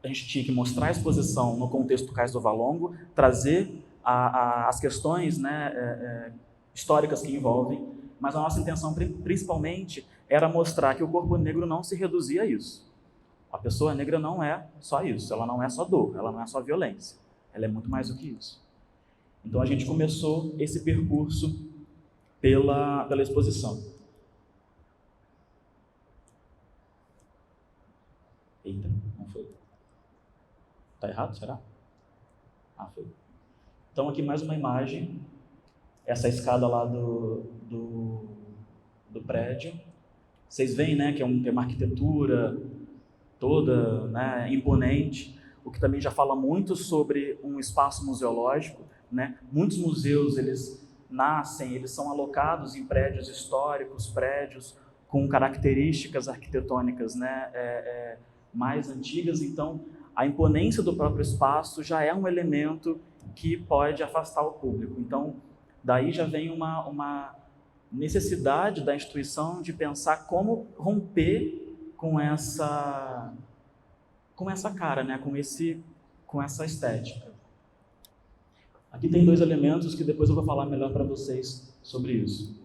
a gente tinha que mostrar a exposição no contexto do Cais do Valongo, trazer as questões, né, históricas que envolvem, mas a nossa intenção principalmente era mostrar que o corpo negro não se reduzia a isso. A pessoa negra não é só isso, ela não é só dor, ela não é só violência, ela é muito mais do que isso. Então a gente começou esse percurso pela exposição. Eita, não foi. Tá errado, será? Ah, foi. Então aqui mais uma imagem, essa escada lá do prédio. Vocês veem, né, que tem uma arquitetura toda, né, imponente, o que também já fala muito sobre um espaço museológico, né? Muitos museus, eles são alocados em prédios históricos, prédios com características arquitetônicas, né, mais antigas. Então, a imponência do próprio espaço já é um elemento que pode afastar o público. Então, daí já vem uma necessidade da instituição de pensar como romper com essa cara, né? com essa estética. Aqui tem 2 elementos que depois eu vou falar melhor para vocês sobre isso.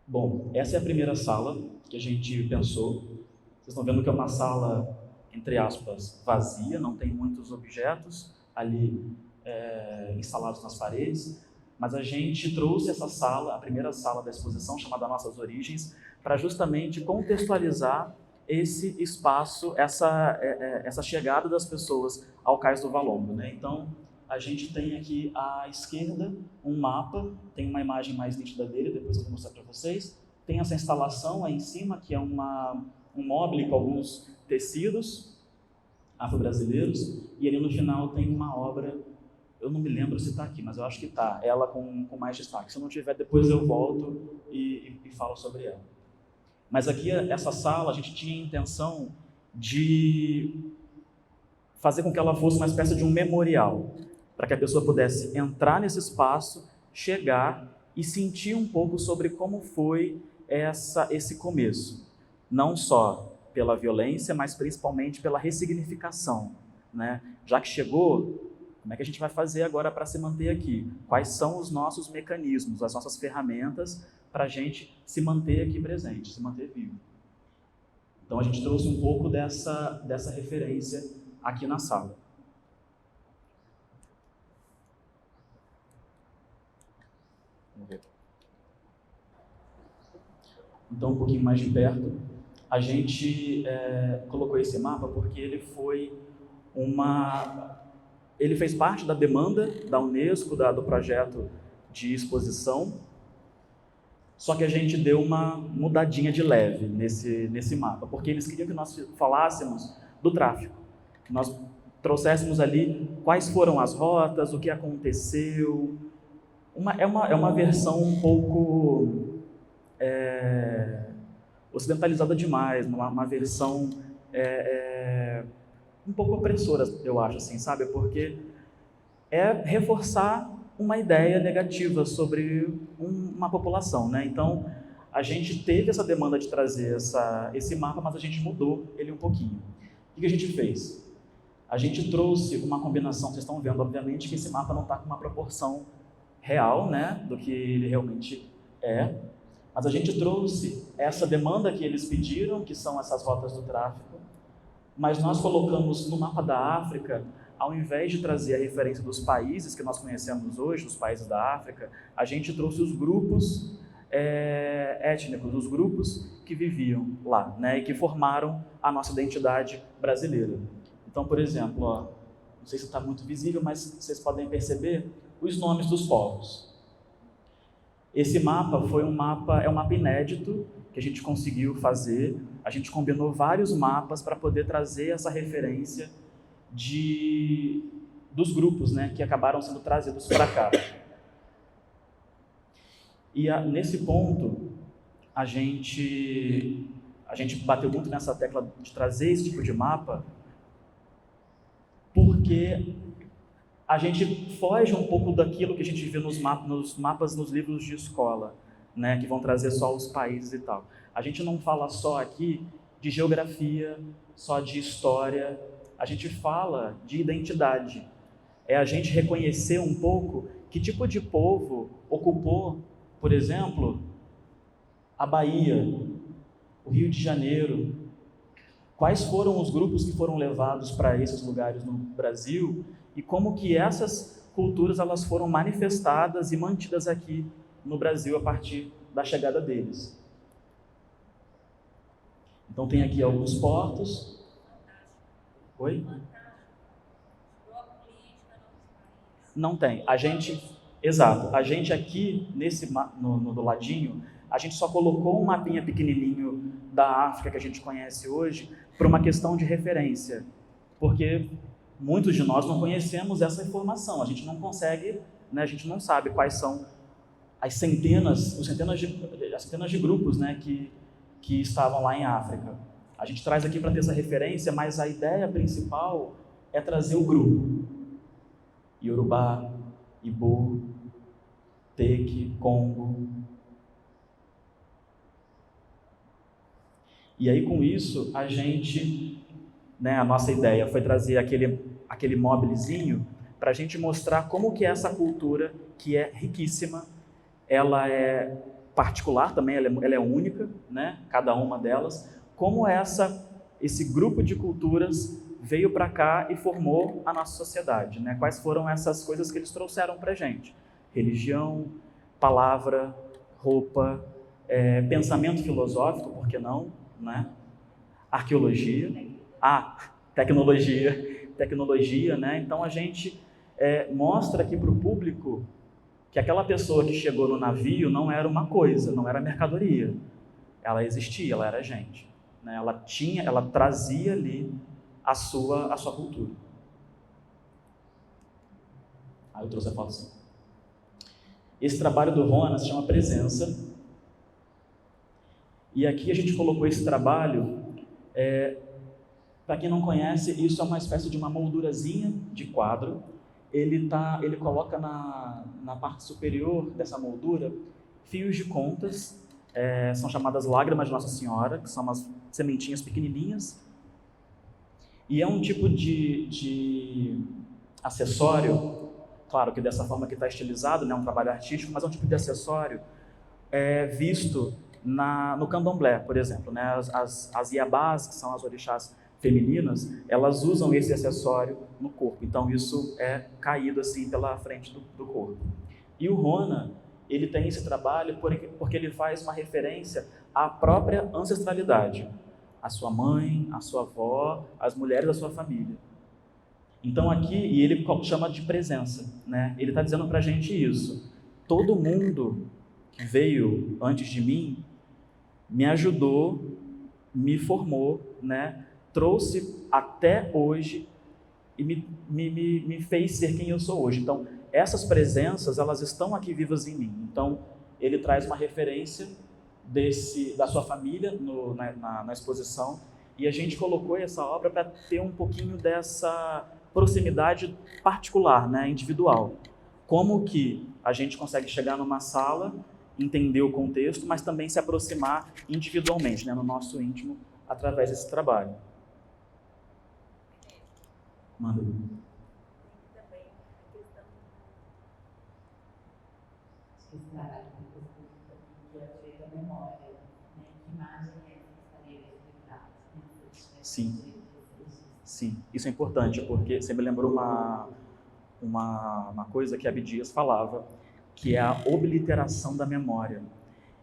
Bom, essa é a primeira sala que a gente pensou. Vocês estão vendo que é uma sala, entre aspas, vazia, não tem muitos objetos ali instalados nas paredes, mas a gente trouxe essa sala, a primeira sala da exposição, chamada Nossas Origens, para justamente contextualizar esse espaço, essa chegada das pessoas ao Cais do Valongo, né? Então, a gente tem aqui à esquerda um mapa, tem uma imagem mais nítida dele, depois eu vou mostrar para vocês. Tem essa instalação aí em cima, que é um mobile com alguns tecidos afro-brasileiros, e ali no final tem uma obra, eu não me lembro se está aqui, mas eu acho que está, ela com mais destaque. Se não tiver, depois eu volto e falo sobre ela. Mas aqui, essa sala, a gente tinha a intenção de fazer com que ela fosse uma espécie de um memorial, para que a pessoa pudesse entrar nesse espaço, chegar e sentir um pouco sobre como foi esse começo. Não só pela violência, mas principalmente pela ressignificação, né? Já que chegou, como é que a gente vai fazer agora para se manter aqui? Quais são os nossos mecanismos, as nossas ferramentas para a gente se manter aqui presente, se manter vivo? Então a gente trouxe um pouco dessa referência aqui na sala. Vamos ver. Então, um pouquinho mais de perto, a gente colocou esse mapa porque ele fez parte da demanda da Unesco, do projeto de exposição, só que a gente deu uma mudadinha de leve nesse mapa, porque eles queriam que nós falássemos do tráfico, que nós trouxéssemos ali quais foram as rotas, o que aconteceu. É uma versão um pouco ocidentalizada demais, uma versão um pouco opressora, eu acho, assim, sabe? Porque é reforçar uma ideia negativa sobre uma população, né? Então, a gente teve essa demanda de trazer esse mapa, mas a gente mudou ele um pouquinho. O que a gente fez? A gente trouxe uma combinação, vocês estão vendo, obviamente, que esse mapa não está com uma proporção real, né, do que ele realmente é, mas a gente trouxe essa demanda que eles pediram, que são essas rotas do tráfico, mas nós colocamos no mapa da África, ao invés de trazer a referência dos países que nós conhecemos hoje, os países da África, a gente trouxe os grupos étnicos, os grupos que viviam lá, né, e que formaram a nossa identidade brasileira. Então, por exemplo, ó, não sei se está muito visível, mas vocês podem perceber os nomes dos povos. Esse mapa é um mapa inédito que a gente conseguiu fazer. A gente combinou vários mapas para poder trazer essa referência dos grupos, né, que acabaram sendo trazidos para cá. E nesse ponto, a gente bateu muito nessa tecla de trazer esse tipo de mapa, porque a gente foge um pouco daquilo que a gente vê nos mapas, nos livros de escola, né, que vão trazer só os países e tal. A gente não fala só aqui de geografia, só de história, a gente fala de identidade. É a gente reconhecer um pouco que tipo de povo ocupou, por exemplo, a Bahia, o Rio de Janeiro. Quais foram os grupos que foram levados para esses lugares no Brasil e como que essas culturas elas foram manifestadas e mantidas aqui no Brasil a partir da chegada deles. Então tem aqui alguns portos. Oi? Não tem. Exato. A gente aqui, do ladinho, a gente só colocou um mapinha pequenininho da África que a gente conhece hoje por uma questão de referência, porque muitos de nós não conhecemos essa informação, a gente não consegue, né, a gente não sabe quais são as centenas de grupos, né, que estavam lá em África. A gente traz aqui para ter essa referência, mas a ideia principal é trazer o grupo. Yorubá, Ibo, Teke, Congo. E aí, com isso, a nossa ideia foi trazer aquele mobilezinho para a gente mostrar como que essa cultura, que é riquíssima, ela é particular também, ela é única, né? Cada uma delas, como esse grupo de culturas veio para cá e formou a nossa sociedade, né? Quais foram essas coisas que eles trouxeram para a gente? Religião, palavra, roupa, pensamento filosófico, por que não? Né? Arqueologia, tecnologia, né? Então a gente mostra aqui para o público que aquela pessoa que chegou no navio não era uma coisa, não era mercadoria, ela existia, ela era gente, né? Ela trazia ali a sua cultura. Aí eu trouxe a foto assim. Esse trabalho do Rona se chama Presença. E aqui a gente colocou esse trabalho, para quem não conhece, isso é uma espécie de uma moldurazinha de quadro. Ele coloca na parte superior dessa moldura fios de contas, são chamadas lágrimas de Nossa Senhora, que são umas sementinhas pequenininhas. E é um tipo de acessório, claro que dessa forma que está estilizado, né, um trabalho artístico, mas é um tipo de acessório visto no candomblé, por exemplo, né? As iabás, que são as orixás femininas, elas usam esse acessório no corpo, então isso é caído assim pela frente do corpo. E o Rona, ele tem esse trabalho porque ele faz uma referência à própria ancestralidade, a sua mãe, a sua avó, as mulheres da sua família. Então aqui, e ele chama de presença, né? Ele está dizendo para a gente isso, todo mundo que veio antes de mim me ajudou, me formou, né? Trouxe até hoje e me fez ser quem eu sou hoje. Então, essas presenças, elas estão aqui vivas em mim. Então, ele traz uma referência da sua família na exposição, e a gente colocou essa obra para ter um pouquinho dessa proximidade particular, né, individual. Como que a gente consegue chegar numa sala, entender o contexto, mas também se aproximar individualmente, né, no nosso íntimo, através desse trabalho. Manda. Esse trabalho que é feito a memória, né? Que imagem é essa que estaria refletada? Sim. Sim, isso é importante, porque você me lembrou uma coisa que Abdias falava, que é a obliteração da memória.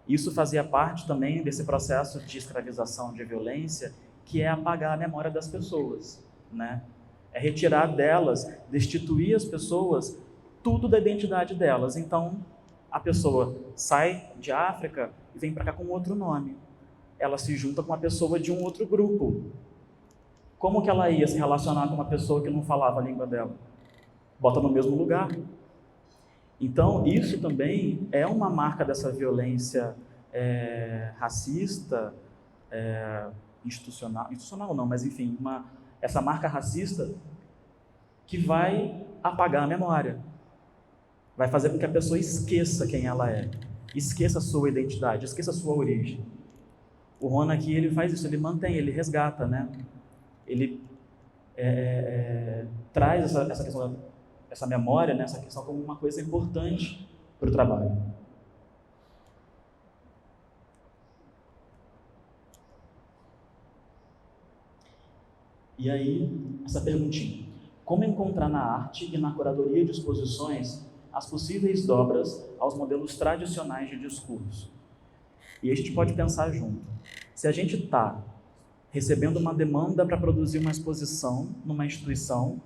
Isso fazia parte também desse processo de escravização, de violência, que é apagar a memória das pessoas, né? É retirar delas, destituir as pessoas, tudo da identidade delas. Então, a pessoa sai de África e vem para cá com outro nome. Ela se junta com uma pessoa de um outro grupo. Como que ela ia se relacionar com uma pessoa que não falava a língua dela? Bota no mesmo lugar. Então, isso também é uma marca dessa violência racista, institucional não, mas enfim, essa marca racista que vai apagar a memória. Vai fazer com que a pessoa esqueça quem ela é, esqueça a sua identidade, esqueça a sua origem. O Rona aqui, ele faz isso, ele mantém, ele resgata, né? Ele traz essa questão, essa memória, né? Essa questão como uma coisa importante para o trabalho. E aí, essa perguntinha. Como encontrar na arte e na curadoria de exposições as possíveis dobras aos modelos tradicionais de discurso? E a gente pode pensar junto. Se a gente está recebendo uma demanda para produzir uma exposição numa instituição,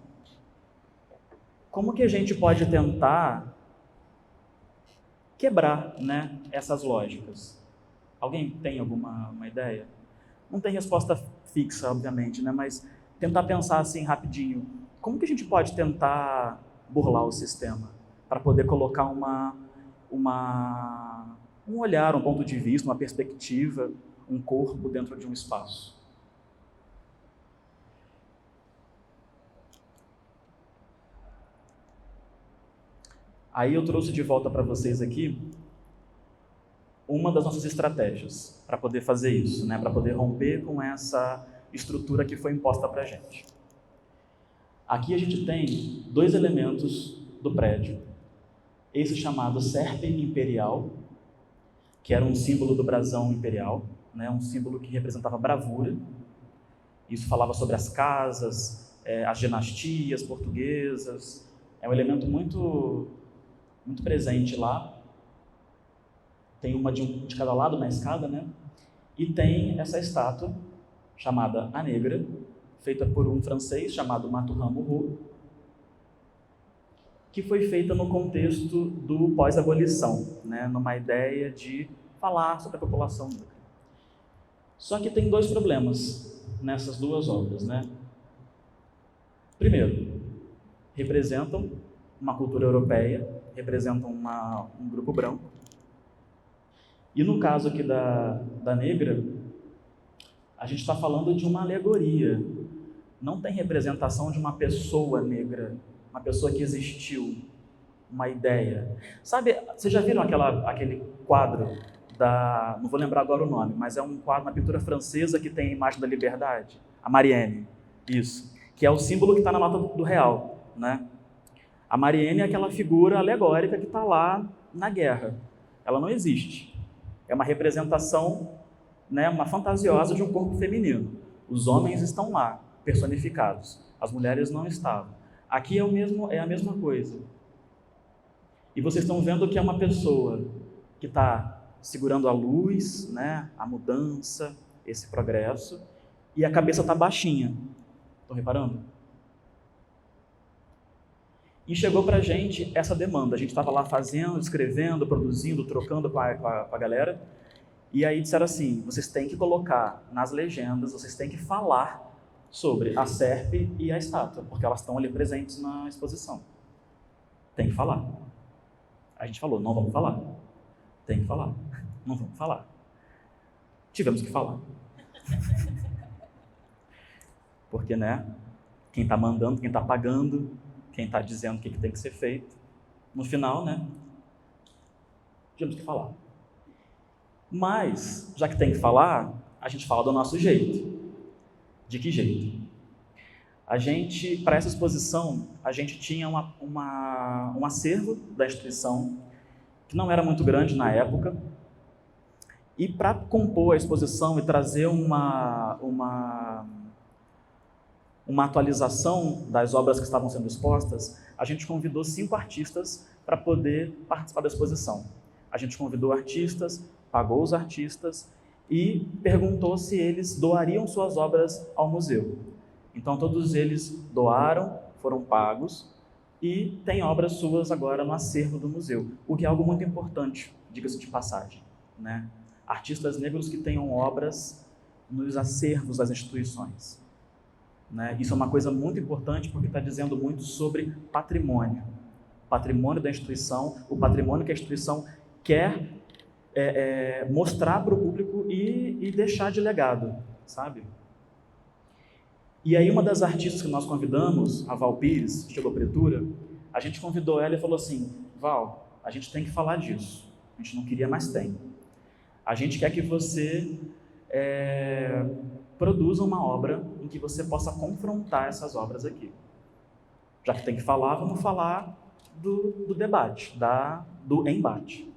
como que a gente pode tentar quebrar, né, essas lógicas? Alguém tem alguma ideia? Não tem resposta fixa, obviamente, né, mas tentar pensar assim rapidinho. Como que a gente pode tentar burlar o sistema para poder colocar um olhar, um ponto de vista, uma perspectiva, um corpo dentro de um espaço? Aí eu trouxe de volta para vocês aqui uma das nossas estratégias para poder fazer isso, né? Para poder romper com essa estrutura que foi imposta para a gente. Aqui a gente tem dois elementos do prédio. Esse chamado Serpe Imperial, que era um símbolo do brasão imperial, né? Um símbolo que representava bravura. Isso falava sobre as casas, as dinastias portuguesas. É um elemento muito presente lá. Tem uma de cada lado na escada, né? E tem essa estátua chamada A Negra, feita por um francês chamado Mathurin Moreau, que foi feita no contexto do pós-abolição, né? Numa ideia de falar sobre a população negra. Só que tem dois problemas nessas duas obras, né? Primeiro, representam uma cultura europeia, representam um grupo branco. E no caso aqui da Negra, a gente está falando de uma alegoria. Não tem representação de uma pessoa negra, uma pessoa que existiu, uma ideia. Sabe, vocês já viram aquele quadro não vou lembrar agora o nome, mas é um quadro, uma pintura francesa que tem a imagem da liberdade? A Marianne, isso. Que é o símbolo que está na nota do real, né? A Marianne é aquela figura alegórica que está lá na guerra. Ela não existe. É uma representação, né, uma fantasiosa de um corpo feminino. Os homens estão lá, personificados. As mulheres não estavam. Aqui é a mesma coisa. E vocês estão vendo que é uma pessoa que está segurando a luz, né, a mudança, esse progresso, e a cabeça está baixinha. Estão reparando? E chegou para a gente essa demanda. A gente estava lá fazendo, escrevendo, produzindo, trocando com a galera. E aí disseram assim, vocês têm que colocar nas legendas, vocês têm que falar sobre a serpe e a estátua, porque elas estão ali presentes na exposição. Tem que falar. A gente falou, não vamos falar. Tem que falar. Não vamos falar. Tivemos que falar. Porque, né? Quem está mandando, quem está pagando, quem está dizendo o que tem que ser feito, no final, né? Tivemos que falar. Mas, já que tem que falar, a gente fala do nosso jeito. De que jeito? A gente, para essa exposição, a gente tinha um acervo da instituição, que não era muito grande na época, e para compor a exposição e trazer uma atualização das obras que estavam sendo expostas, a gente convidou 5 artistas para poder participar da exposição. A gente convidou artistas, pagou os artistas e perguntou se eles doariam suas obras ao museu. Então, todos eles doaram, foram pagos e têm obras suas agora no acervo do museu, o que é algo muito importante, diga-se de passagem, né? Artistas negros que tenham obras nos acervos das instituições, né? Isso é uma coisa muito importante porque está dizendo muito sobre patrimônio da instituição, o patrimônio que a instituição quer mostrar para o público e deixar de legado, sabe? E aí uma das artistas que nós convidamos, a Val Pires, estilo Pretura, a gente convidou ela e falou assim, Val, a gente tem que falar disso, a gente não queria, mas tem. A gente quer que você produza uma obra em que você possa confrontar essas obras aqui. Já que tem que falar, vamos falar do debate, do embate.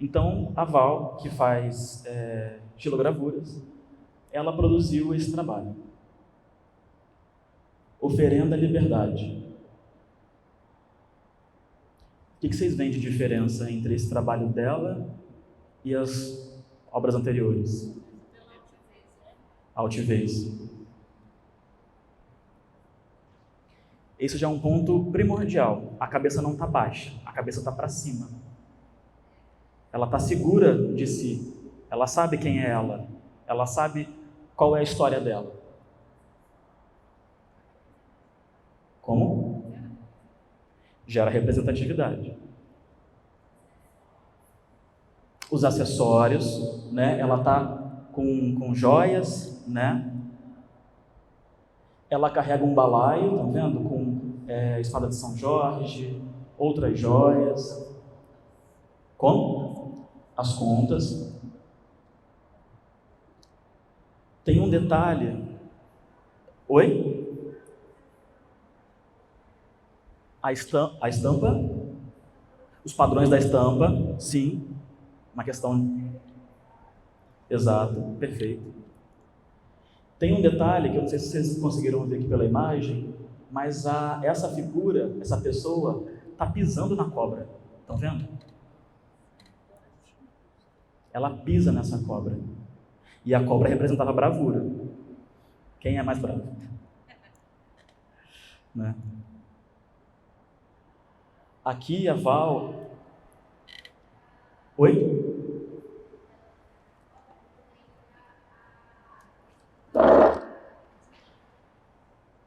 Então, a Val, que faz estilogravuras, ela produziu esse trabalho. Oferenda à Liberdade. O que vocês veem de diferença entre esse trabalho dela e as obras anteriores? Altivez. Esse já é um ponto primordial. A cabeça não está baixa, a cabeça está para cima. Ela está segura de si, ela sabe quem é ela sabe qual é a história dela. Como? Gera representatividade. Os acessórios, né? Ela está com joias, né? Ela carrega um balaio, estão vendo? Com espada de São Jorge, outras joias. Como? As contas. Tem um detalhe. Oi? A estampa, os padrões da estampa, sim, uma questão. Exato, perfeito. Tem um detalhe que eu não sei se vocês conseguiram ver aqui pela imagem, mas essa figura, essa pessoa, está pisando na cobra. Estão vendo? Ela pisa nessa cobra. E a cobra representava a bravura. Quem é mais bravo? Né? Aqui a Val... Oi?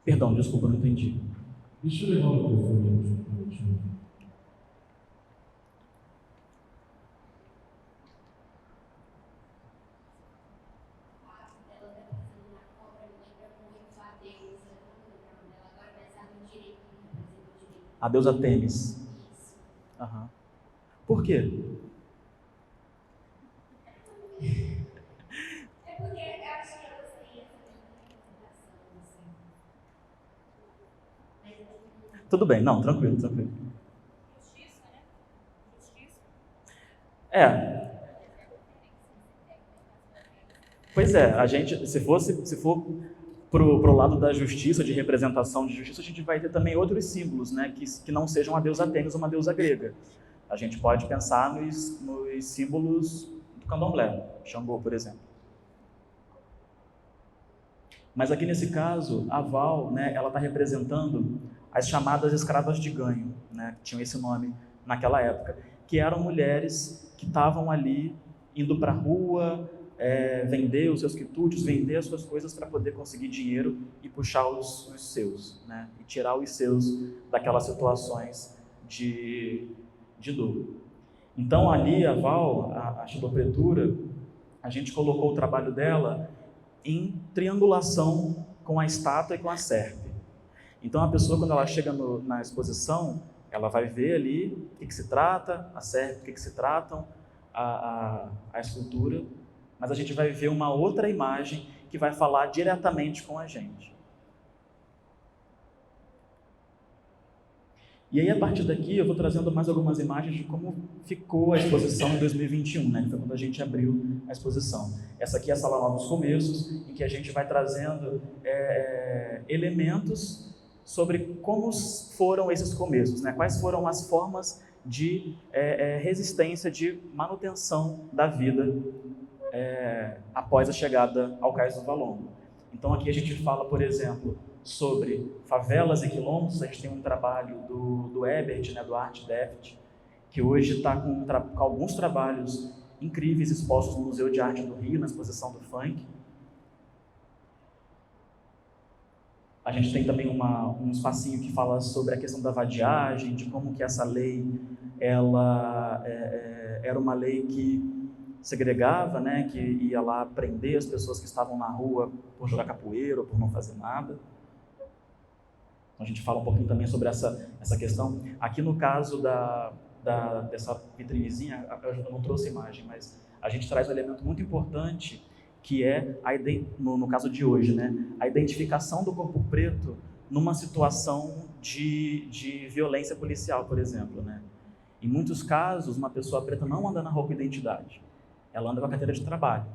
Perdão, desculpa, não entendi. Deixa eu levar o telefone. A deusa Tênis. Uhum. Por quê? É porque eu acho que elas têm essa representação, assim. Tudo bem, não, tranquilo. Justiça, né? Justiça. Pois é, a gente, se for pro lado da justiça, de representação de justiça, a gente vai ter também outros símbolos, né, que não sejam a deusa Tênis ou uma deusa grega. A gente pode pensar nos símbolos do candomblé, Xangô, por exemplo. Mas aqui nesse caso, a Val, né, ela está representando as chamadas escravas de ganho, né, que tinham esse nome naquela época, que eram mulheres que estavam ali indo para a rua, vender os seus quitutes, vender as suas coisas para poder conseguir dinheiro e puxar os seus, né? E tirar os seus daquelas situações de dor. Então ali a Val, a Xilopretura, a gente colocou o trabalho dela em triangulação com a estátua e com a serpe. Então a pessoa, quando ela chega na exposição, ela vai ver ali o que se trata, a serpe, o que se tratam, a escultura, mas a gente vai ver uma outra imagem que vai falar diretamente com a gente. E aí, a partir daqui, eu vou trazendo mais algumas imagens de como ficou a exposição em 2021, né? Que foi quando a gente abriu a exposição. Essa aqui é a Sala Novos Começos, em que a gente vai trazendo elementos sobre como foram esses começos, né? Quais foram as formas de resistência, de manutenção da vida após a chegada ao Cais do Valongo. Então aqui a gente fala, por exemplo, sobre favelas e quilombos. A gente tem um trabalho do Ebert, né, do Art Deft, que hoje está com alguns trabalhos incríveis expostos no Museu de Arte do Rio, na exposição do Funk. A gente tem também um espacinho que fala sobre a questão da vadiagem, de como que essa lei ela era uma lei que segregava, né, que ia lá prender as pessoas que estavam na rua por jogar capoeira ou por não fazer nada. Então, a gente fala um pouquinho também sobre essa questão. Aqui no caso dessa vitrinezinha, eu não trouxe imagem, mas a gente traz um elemento muito importante, que é, no caso de hoje, né, a identificação do corpo preto numa situação de violência policial, por exemplo, né? Em muitos casos, uma pessoa preta não anda na rua com identidade, ela anda com a carteira de trabalho,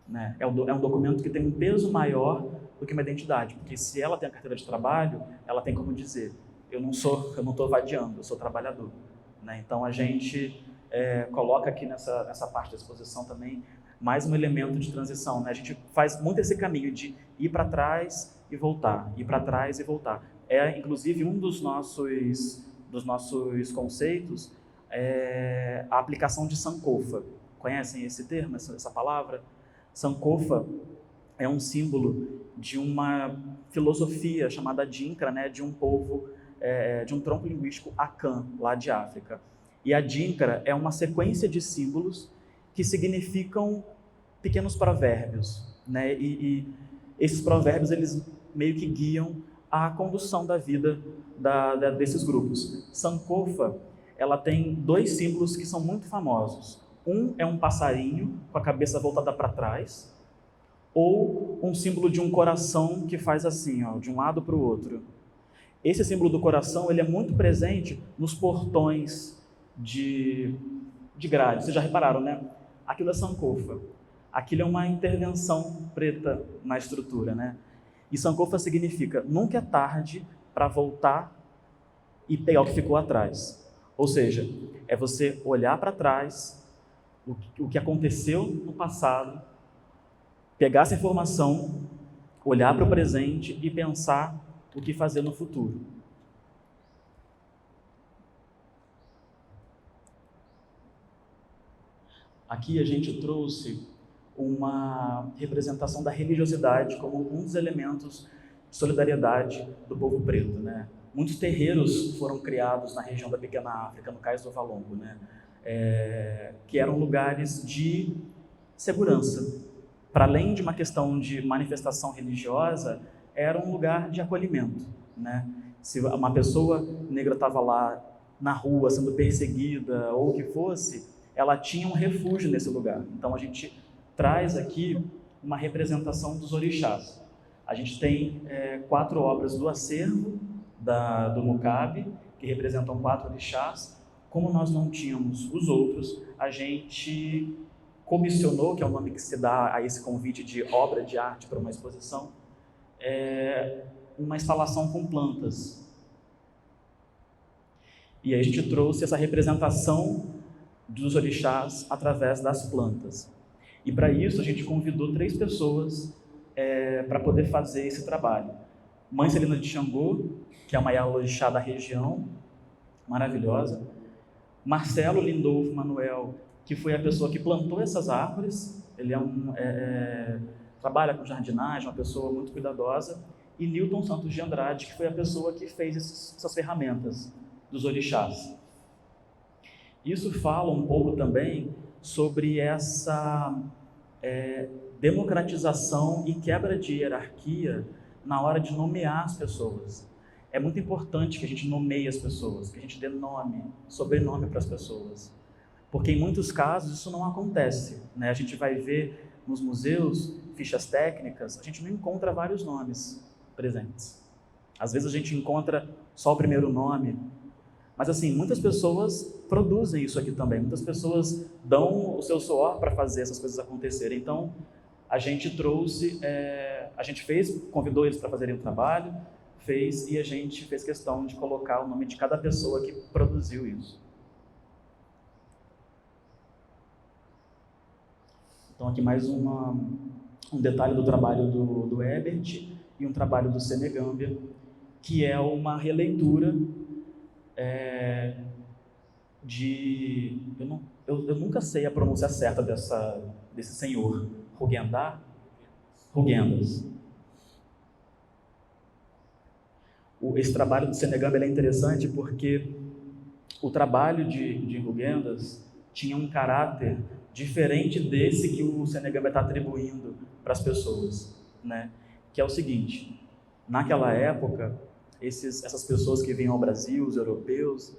né? É um documento que tem um peso maior do que uma identidade, porque se ela tem a carteira de trabalho, ela tem como dizer, eu não estou vadiando, eu sou trabalhador, né? Então a gente coloca aqui nessa parte da exposição também mais um elemento de transição, né? A gente faz muito esse caminho de ir para trás e voltar, ir para trás e voltar. Inclusive, um dos nossos conceitos é a aplicação de Sankofa. Conhecem esse termo, essa palavra? Sankofa é um símbolo de uma filosofia chamada Adinkra, né? De um povo, de um tronco linguístico Akan, lá de África. E a Adinkra é uma sequência de símbolos que significam pequenos provérbios, né? E esses provérbios, eles meio que guiam a condução da vida desses grupos. Sankofa, ela tem dois símbolos que são muito famosos. Um é um passarinho com a cabeça voltada para trás, ou um símbolo de um coração que faz assim, ó, de um lado para o outro. Esse símbolo do coração, ele é muito presente nos portões de grade. Vocês já repararam, né? Aquilo é Sankofa. Aquilo é uma intervenção preta na estrutura, né? E Sankofa significa nunca é tarde para voltar e pegar o que ficou atrás. Ou seja, é você olhar para trás, o que aconteceu no passado, pegar essa informação, olhar para o presente e pensar o que fazer no futuro. Aqui a gente trouxe uma representação da religiosidade como um dos elementos de solidariedade do povo preto, né? Muitos terreiros foram criados na região da Pequena África, no Cais do Valongo, né? Que eram lugares de segurança. Para além de uma questão de manifestação religiosa, era um lugar de acolhimento, né? Se uma pessoa negra estava lá na rua sendo perseguida ou o que fosse, ela tinha um refúgio nesse lugar. Então a gente traz aqui uma representação dos orixás. A gente tem 4 obras do acervo do Mukabe, que representam 4 orixás. Como nós não tínhamos os outros, a gente comissionou, que é o nome que se dá a esse convite de obra de arte para uma exposição, uma instalação com plantas. E aí a gente trouxe essa representação dos orixás através das plantas. E para isso a gente convidou 3 pessoas para poder fazer esse trabalho. Mãe Celina de Xangô, que é uma orixá da região, maravilhosa. Marcelo Lindolfo Manuel, que foi a pessoa que plantou essas árvores. Ele trabalha com jardinagem, uma pessoa muito cuidadosa. E Newton Santos de Andrade, que foi a pessoa que fez essas ferramentas dos orixás. Isso fala um pouco também sobre essa democratização e quebra de hierarquia na hora de nomear as pessoas. É muito importante que a gente nomeie as pessoas, que a gente dê nome, sobrenome para as pessoas. Porque em muitos casos isso não acontece, né? A gente vai ver nos museus fichas técnicas, a gente não encontra vários nomes presentes. Às vezes a gente encontra só o primeiro nome. Mas assim, muitas pessoas produzem isso aqui também. Muitas pessoas dão o seu suor para fazer essas coisas acontecerem. Então, a gente convidou eles para fazerem o trabalho, e a gente fez questão de colocar o nome de cada pessoa que produziu isso. Então aqui mais um detalhe do trabalho do Ebert e um trabalho do Senegambia, que é uma releitura eu nunca sei a pronúncia certa desse senhor, Rugendas. Esse trabalho do Senegambia é interessante porque o trabalho de Rugendas tinha um caráter diferente desse que o Senegambia está atribuindo para as pessoas, né? Que é o seguinte: naquela época, essas pessoas que vinham ao Brasil, os europeus,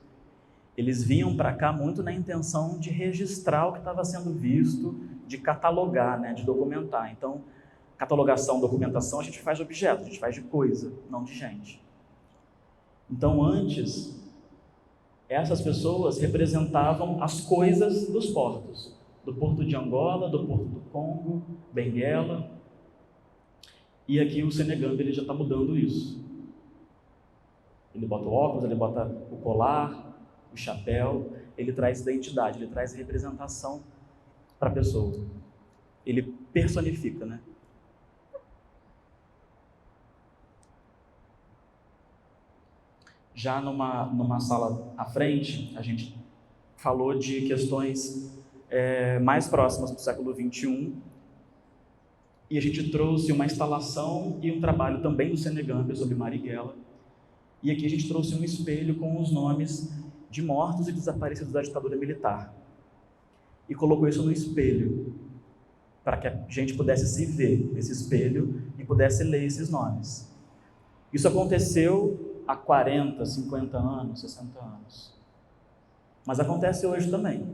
eles vinham para cá muito na intenção de registrar o que estava sendo visto, de catalogar, né, de documentar. Então, catalogação, documentação, a gente faz de objeto, a gente faz de coisa, não de gente. Então, antes, essas pessoas representavam as coisas dos portos, do porto de Angola, do porto do Congo, Benguela. E aqui o Senegambia ele já está mudando isso. Ele bota o óculos, ele bota o colar, o chapéu, ele traz identidade, ele traz representação para a pessoa. Ele personifica, né? Já numa sala à frente, a gente falou de questões mais próximas do século XXI, e a gente trouxe uma instalação e um trabalho também do Senegambia sobre Marighella. E aqui a gente trouxe um espelho com os nomes de mortos e desaparecidos da ditadura militar. E colocou isso no espelho, para que a gente pudesse se ver nesse espelho e pudesse ler esses nomes. Isso aconteceu há 40, 50 anos, 60 anos. Mas acontece hoje também,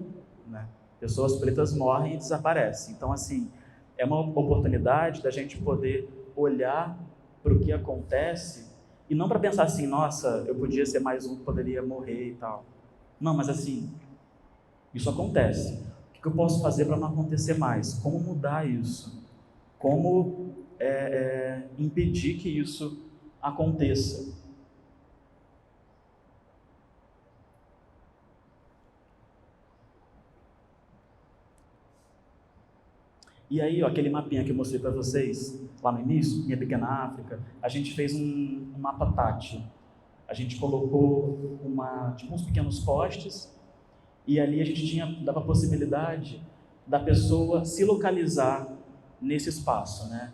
né? Pessoas pretas morrem e desaparecem. Então, assim, é uma oportunidade da gente poder olhar para o que acontece e não para pensar assim, nossa, eu podia ser mais um que poderia morrer e tal. Não, mas assim, isso acontece. O que eu posso fazer para não acontecer mais? Como mudar isso? Como impedir que isso aconteça? E aí, ó, aquele mapinha que eu mostrei para vocês lá no início, Minha Pequena África, a gente fez um mapa tátil. A gente colocou uns pequenos postes e ali a gente dava a possibilidade da pessoa se localizar nesse espaço, né?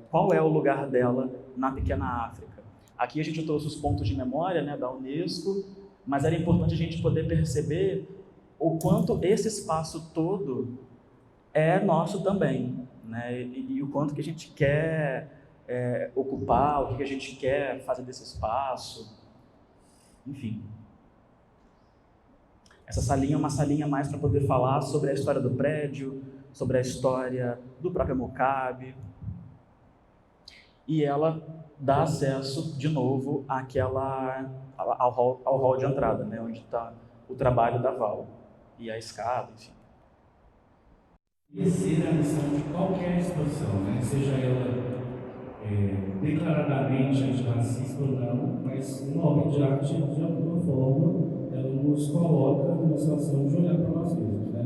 Qual é o lugar dela na Pequena África? Aqui a gente trouxe os pontos de memória, né, da Unesco, mas era importante a gente poder perceber o quanto esse espaço todo é nosso também, né? E o quanto que a gente quer ocupar, o que a gente quer fazer desse espaço, enfim. Essa salinha é uma salinha mais para poder falar sobre a história do prédio, sobre a história do próprio Mocabe, e ela dá acesso, de novo, ao hall de entrada, né? Onde está o trabalho da Val, e a escada, enfim. Essa é a missão de qualquer exposição, né? Seja ela declaradamente antirracista ou não, mas uma obra de arte, de alguma forma, ela nos coloca numa situação de olhar para nós mesmos, né?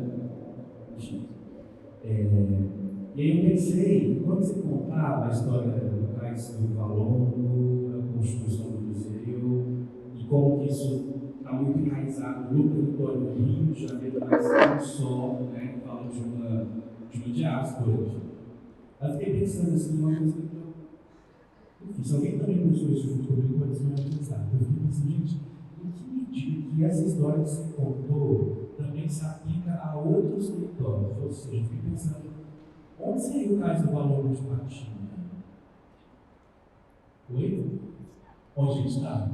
E aí eu pensei, quando você contava a história do Valongo, da construção do museu, e como que isso está muito enraizado no território do Rio de Janeiro, mas não só, né, fala de uma diáspora. Eu fiquei pensando assim, uma coisa que enfim, se alguém também pensou isso junto comigo, pode ser mais utilizado. Eu fiquei pensando, gente, em que medida que essa história que você contou também se aplica a outros territórios? Ou seja, eu fiquei pensando, onde seria o caso do valor de Patinha? Oi? Onde a gente está?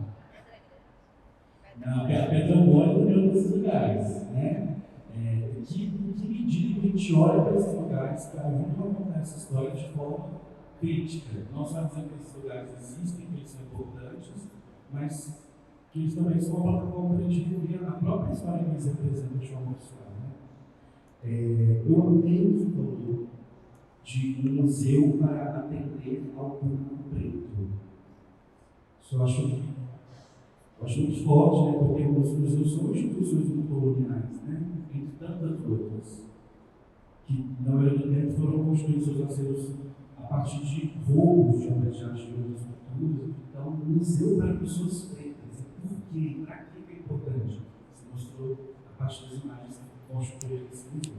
Na Pedra Mole também é um desses lugares, né? Em que medida que a gente olha para esses lugares para ajudar a contar essa história de forma crítica, não só dizendo que esses lugares existem, que eles são importantes, mas que eles também são uma plataforma para a gente rever a própria história que eles representam de forma pessoal. Eu amei o que falou de um museu para atender ao público preto. Isso eu acho muito forte, né, porque os museus são instituições muito coloniais, né, entre tantas outras, que na maioria do tempo foram construídos seus acervos a partir de roubos de obras de arte de outras culturas. Então, um museu para pessoas pretas. Por quê? Para que é importante? Você mostrou a partir das imagens que construíram esse museu.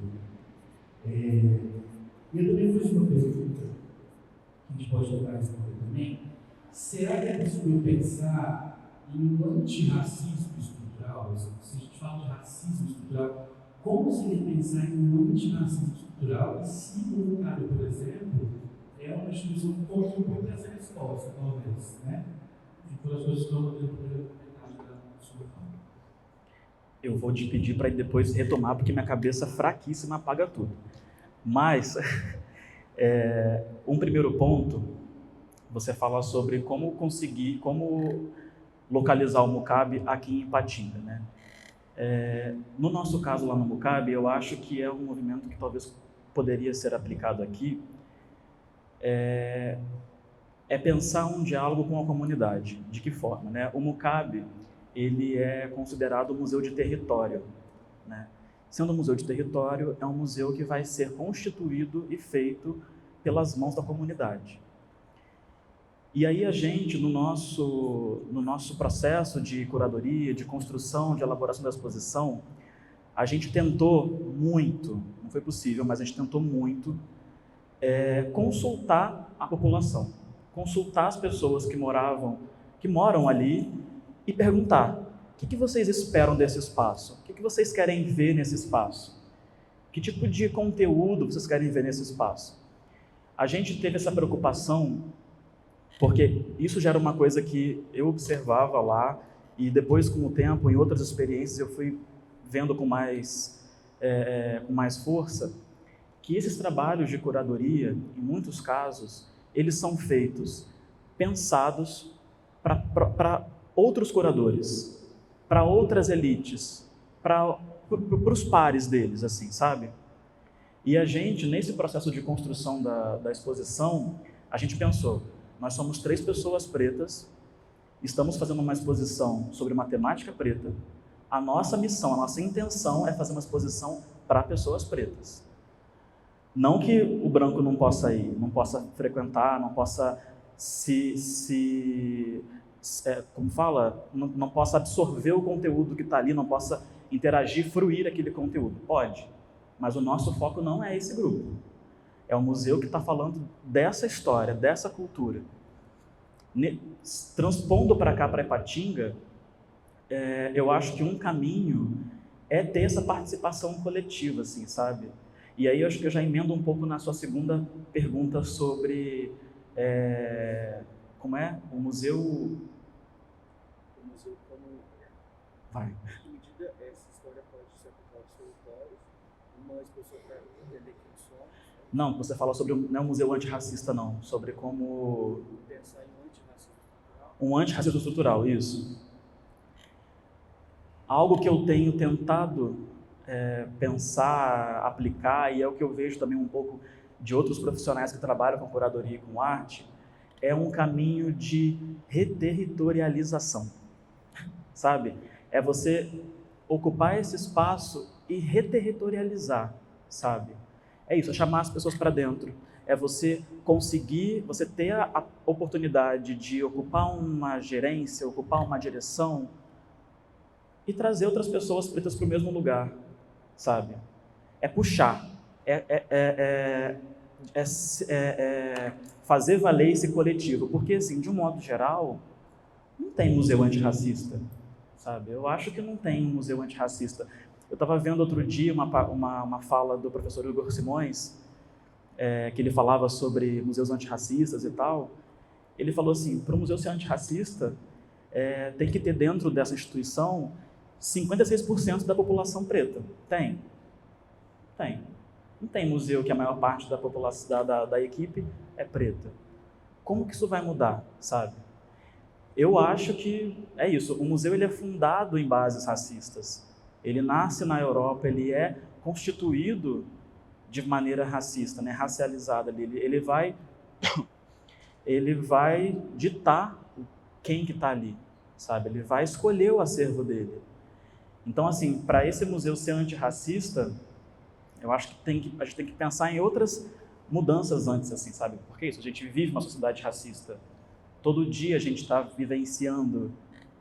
E eu também fiz uma pergunta, que a gente pode tentar responder também. Será que é possível pensar em um antirracismo estrutural? Se a gente fala de racismo estrutural, como seria pensar em um antirracismo estrutural se o UNCAB, por exemplo, é uma instituição que contribui para essa resposta, talvez, né? E por as coisas que eu poderia comentar da sua fala. Eu vou te pedir para depois retomar, porque minha cabeça fraquíssima apaga tudo. Mas, um primeiro ponto, você fala sobre como localizar o MUCAB aqui em Ipatinga, né? No nosso caso lá no MUCAB, eu acho que é um movimento que talvez poderia ser aplicado aqui, pensar um diálogo com a comunidade. De que forma, né? O MUCAB, ele é considerado um museu de território, né? Sendo um museu de território, é um museu que vai ser constituído e feito pelas mãos da comunidade. E aí a gente, no nosso processo de curadoria, de construção, de elaboração da exposição, a gente tentou muito, não foi possível, mas a gente tentou muito, consultar a população, consultar as pessoas que moram ali e perguntar: o que vocês esperam desse espaço? O que vocês querem ver nesse espaço? Que tipo de conteúdo vocês querem ver nesse espaço? A gente teve essa preocupação porque isso já era uma coisa que eu observava lá e depois, com o tempo, em outras experiências, eu fui vendo com mais força que esses trabalhos de curadoria, em muitos casos, eles são feitos, pensados para outros curadores, para outras elites, para os pares deles, assim, sabe? E a gente, nesse processo de construção da exposição, a gente pensou: nós somos 3 pessoas pretas, estamos fazendo uma exposição sobre matemática preta, a nossa missão, a nossa intenção é fazer uma exposição para pessoas pretas. Não que o branco não possa ir, não possa frequentar, não possa não possa absorver o conteúdo que está ali, não possa interagir, fruir aquele conteúdo. Pode, mas o nosso foco não é esse grupo. É um museu que está falando dessa história, dessa cultura. Transpondo para cá, para Ipatinga, eu acho que um caminho é ter essa participação coletiva, assim, sabe? E aí eu acho que eu já emendo um pouco na sua segunda pergunta sobre como é o museu... O museu como... Vai. Em que medida essa história pode ser aplicada aos territórios, uma exposição para entender quem somos? Não, você fala sobre, não é um museu antirracista, não, sobre como... Pensar em antirracismo estrutural. Um antirracismo estrutural, isso. Algo que eu tenho tentado pensar, aplicar, e é o que eu vejo também um pouco de outros profissionais que trabalham com curadoria e com arte, é um caminho de reterritorialização, sabe? É você ocupar esse espaço e reterritorializar, sabe? É isso, é chamar as pessoas para dentro, é você ter a oportunidade de ocupar uma gerência, ocupar uma direção e trazer outras pessoas pretas para o mesmo lugar, sabe? É puxar, fazer valer esse coletivo, porque, assim, de um modo geral, não tem museu antirracista, sabe? Eu acho que não tem um museu antirracista. Eu estava vendo outro dia uma fala do professor Igor Simões, que ele falava sobre museus antirracistas e tal. Ele falou assim, para o museu ser antirracista, tem que ter dentro dessa instituição 56% da população preta. Tem. Não tem museu que a maior parte da população, da equipe é preta. Como que isso vai mudar, sabe? Eu acho que é isso. O museu ele é fundado em bases racistas. Ele nasce na Europa, ele é constituído de maneira racista, né, racializada. Ele vai ditar quem que está ali, sabe? Ele vai escolher o acervo dele. Então, assim, para esse museu ser antirracista, eu acho que a gente tem que pensar em outras mudanças antes, assim, sabe? Porque isso, a gente vive uma sociedade racista. Todo dia a gente está vivenciando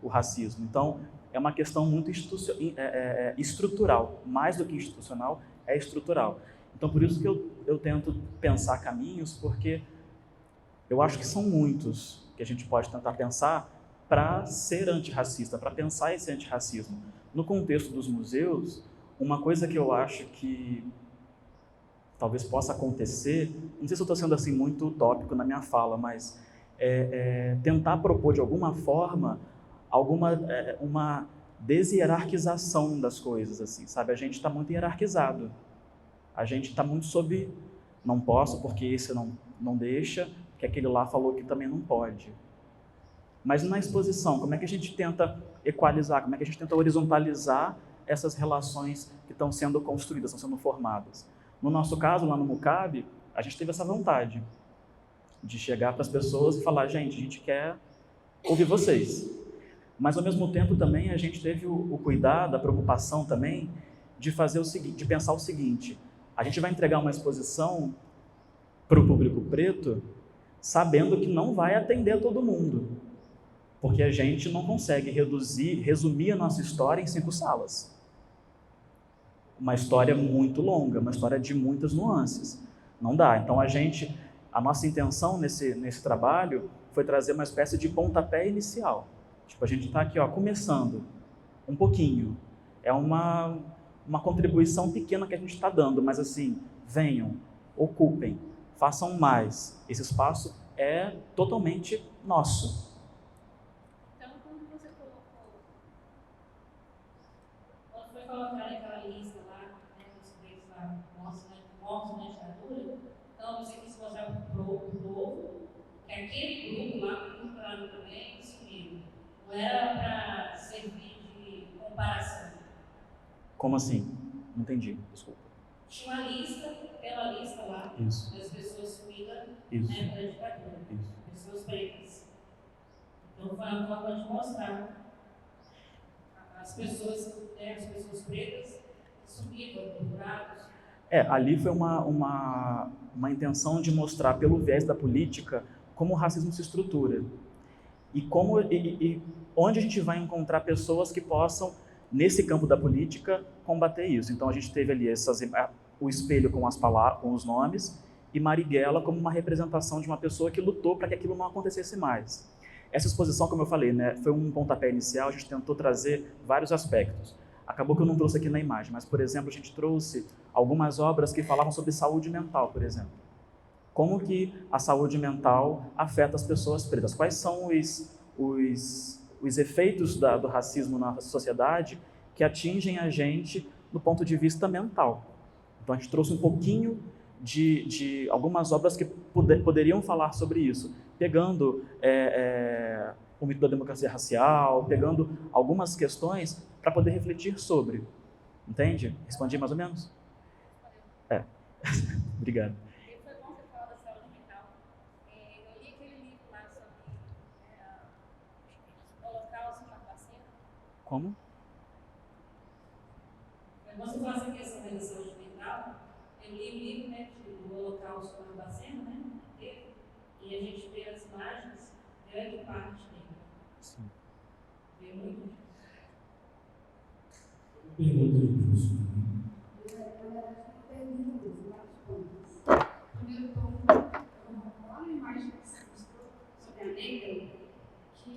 o racismo. Então, é uma questão muito estrutural. Mais do que institucional, é estrutural. Então, por isso que eu tento pensar caminhos, porque eu acho que são muitos que a gente pode tentar pensar para ser antirracista, para pensar esse antirracismo. No contexto dos museus, uma coisa que eu acho que talvez possa acontecer, não sei se eu estou sendo assim muito utópico na minha fala, mas tentar propor de alguma forma uma deshierarquização das coisas, assim, sabe? A gente está muito hierarquizado, a gente está muito sob não posso porque esse não deixa, que aquele lá falou que também não pode. Mas na exposição, como é que a gente tenta equalizar, como é que a gente tenta horizontalizar essas relações que estão sendo construídas, estão sendo formadas? No nosso caso, lá no MUCAB, a gente teve essa vontade de chegar para as pessoas e falar, gente, a gente quer ouvir vocês. Mas, ao mesmo tempo, também a gente teve o cuidado, a preocupação também de fazer o seguinte, de pensar o seguinte, a gente vai entregar uma exposição para o público preto sabendo que não vai atender todo mundo, porque a gente não consegue resumir a nossa história em 5 salas. Uma história muito longa, uma história de muitas nuances. Não dá. Então, a nossa intenção nesse trabalho foi trazer uma espécie de pontapé inicial. Tipo, a gente está aqui, ó, começando um pouquinho. É uma contribuição pequena que a gente está dando, mas assim, venham, ocupem, façam mais. Esse espaço é totalmente nosso. Então, quando você colocou, quando foi colocada aquela lista lá, né, dos pretos lá, mortos na ditadura, então você quis mostrar para o povo que aquele grupo lá, muito claro também, sumiu. Não era para servir de comparação. Como assim? Não entendi, desculpa. Tinha uma lista, pela lista lá, Isso. das pessoas sumidas, Isso. né, da ditadura, Isso. pessoas pretas. Então, foi uma forma de mostrar as pessoas pretas que sumiram, torturados. Ali foi uma intenção de mostrar pelo viés da política como o racismo se estrutura e onde a gente vai encontrar pessoas que possam, nesse campo da política, combater isso. Então a gente teve ali o espelho com os nomes e Marighella como uma representação de uma pessoa que lutou para que aquilo não acontecesse mais. Essa exposição, como eu falei, né, foi um pontapé inicial, a gente tentou trazer vários aspectos. Acabou que eu não trouxe aqui na imagem, mas, por exemplo, a gente trouxe algumas obras que falavam sobre saúde mental, por exemplo. Como que a saúde mental afeta as pessoas pretas? Quais são os efeitos do racismo na sociedade que atingem a gente do ponto de vista mental? Então, a gente trouxe um pouquinho de algumas obras que poderiam falar sobre isso, pegando o mito da democracia racial, pegando algumas questões para poder refletir sobre. Entende? Respondi mais ou menos? Obrigado. Foi bom você falar da saúde mental. Eu li aquele livro lá sobre o Holocausto e Barbacena. Como? Foi bom você falar essa questão da saúde mental. Eu li o livro, né, do Holocausto e Barbacena, né, inteiro, e a gente vê as imagens, grande parte dele. Sim. Vê muito. Pergunta aí, professor. Na verdade, uma pergunta, vários pontos. Primeiro ponto, lá na imagem que você mostrou sobre a negra, que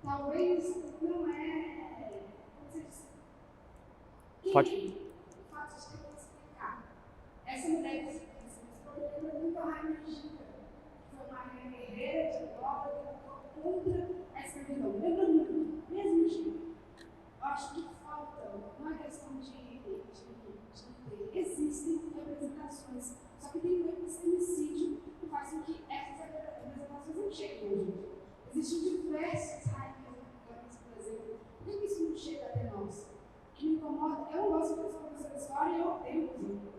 talvez não é. Como você disse? Pode. O fato de ter que explicar. Essa mulher que você mostrou lembra muito a Rainha Giga, que foi uma rainha guerreira de Angola, que lutou contra a escravidão. Lembra muito, mesmo Giga. Eu acho que falta, não é questão de ter. Existem representações, só que tem um epistemicídio que faz com que essas representações não cheguem hoje. Existem diversas rainhas africanas, por exemplo. Por que isso não chega até nós? O que me incomoda, eu não gosto de pessoa professora de história e eu odeio museu.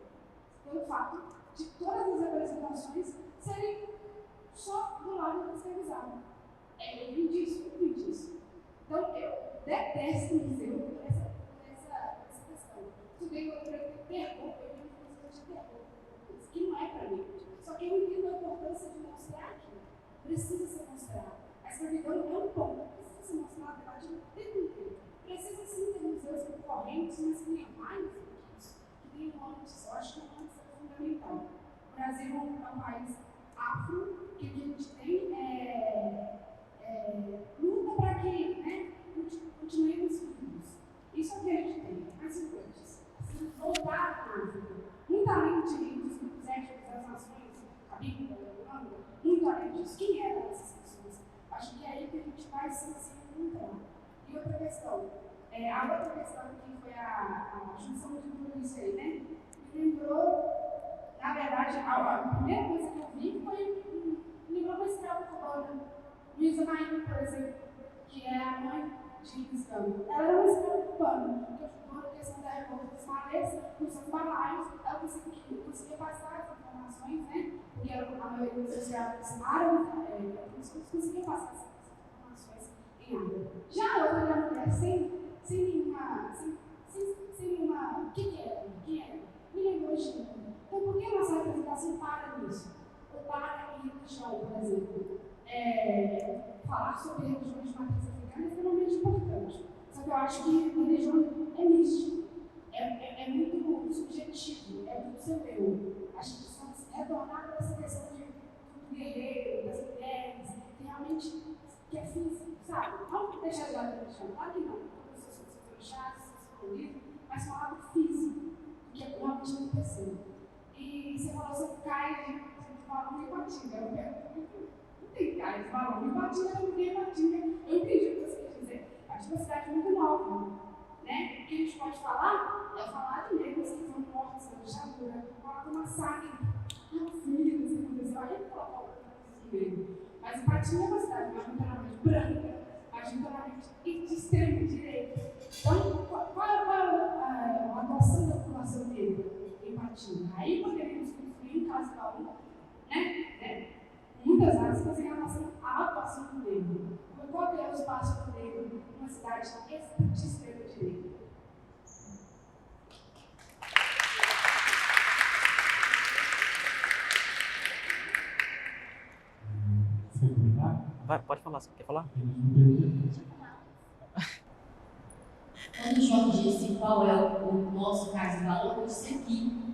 Pelo fato de todas as representações serem só do lado do escravizado. Eu vi disso. Então, eu detesto o museu por essa questão. Estudei terror, eu vi uma de terror, que não é para mim. Só que eu entendo a importância de mostrar que precisa ser mostrado. A escravidão é um ponto, precisa ser mostrado, debatido o tempo inteiro. Precisa sim ter museus concorrentes, mas que tenha mais do que isso, que tenha um antes. Eu acho que um antes é fundamental. O Brasil é um país afro, que o que a gente tem luta para que, né, continuemos vivos. Isso é o que a gente tem, mais importantes. Se voltar à África, muito além dos grupos étnicos das nações, Cabinda, Uganda, muito além disso, quem eram essas pessoas? Acho que é aí que a gente vai se encontrar. E outra questão, a outra questão que foi a junção de tudo isso aí, né? Me lembrou, na verdade, a primeira coisa que eu vi foi me lembrou uma escrava cubana, Luísa Maim, por exemplo, que é a mãe de Cristão. Ela era uma escrava cubana, que ajudou na questão da revolta dos malês, nos seus balaios, ela conseguia passar as informações, né? Porque a maioria dos escravos árabes, conseguia passar essas informações em árabe. Já a outra mulher, sem nenhuma. O que era? Quem era? Me lembrou de Giga. Então, por que a nossa representação para nisso? Ou para em religião, por exemplo? Falar sobre religiões de matriz africana é extremamente importante. Só que eu acho que a religião é mística, é muito subjetivo, é muito seu eu. Acho que precisamos retornar para essa questão do guerreiro, das mulheres, que realmente que é físico, sabe? Não deixar de lado a religião, claro que não. Todos os seus orixás, seus coloridos, mas falar do físico, do que realmente aconteceu. E você falou sobre cais de balão e batinga. Eu pergunto, não tem cais de balão e batinga, não tem batinga. Eu entendi o que você quer dizer. Acho que é uma cidade muito nova. Né? O que a gente pode falar é falar de negros que foram mortos na ditadura, falar de uma saga, filhos que aconteceu. Aí eu falo, mas Ipatinga é uma cidade majoritariamente branca, majoritariamente de extrema direita. Então, qual é a atuação da população negra em Ipatinga? Aí poderíamos construir um caso né? Muitas aspas em relação à atuação do negro. Qual é o espaço do negro numa cidade de extrema direita? Vai, pode falar, quer falar? Quando o João disse qual é o nosso caso de valor, eu disse aqui.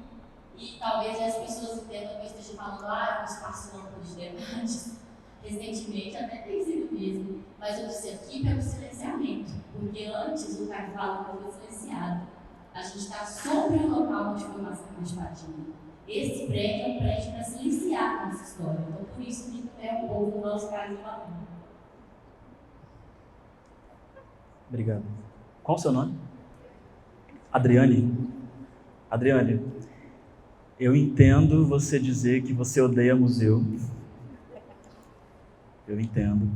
E talvez as pessoas entendam que eu esteja falando, é um espaço amplo de debates. Recentemente até tem sido mesmo, mas eu disse aqui pelo silenciamento, porque antes o caso de valor não foi silenciado. A gente está sobre o local onde foi o massacre de Ipatinga. Esse prédio é um prédio para silenciar a nossa história. Então, por isso que é um pouco o nosso caso de valor. Obrigado. Qual o seu nome? Adriane. Adriane, eu entendo você dizer que você odeia museu. Eu entendo.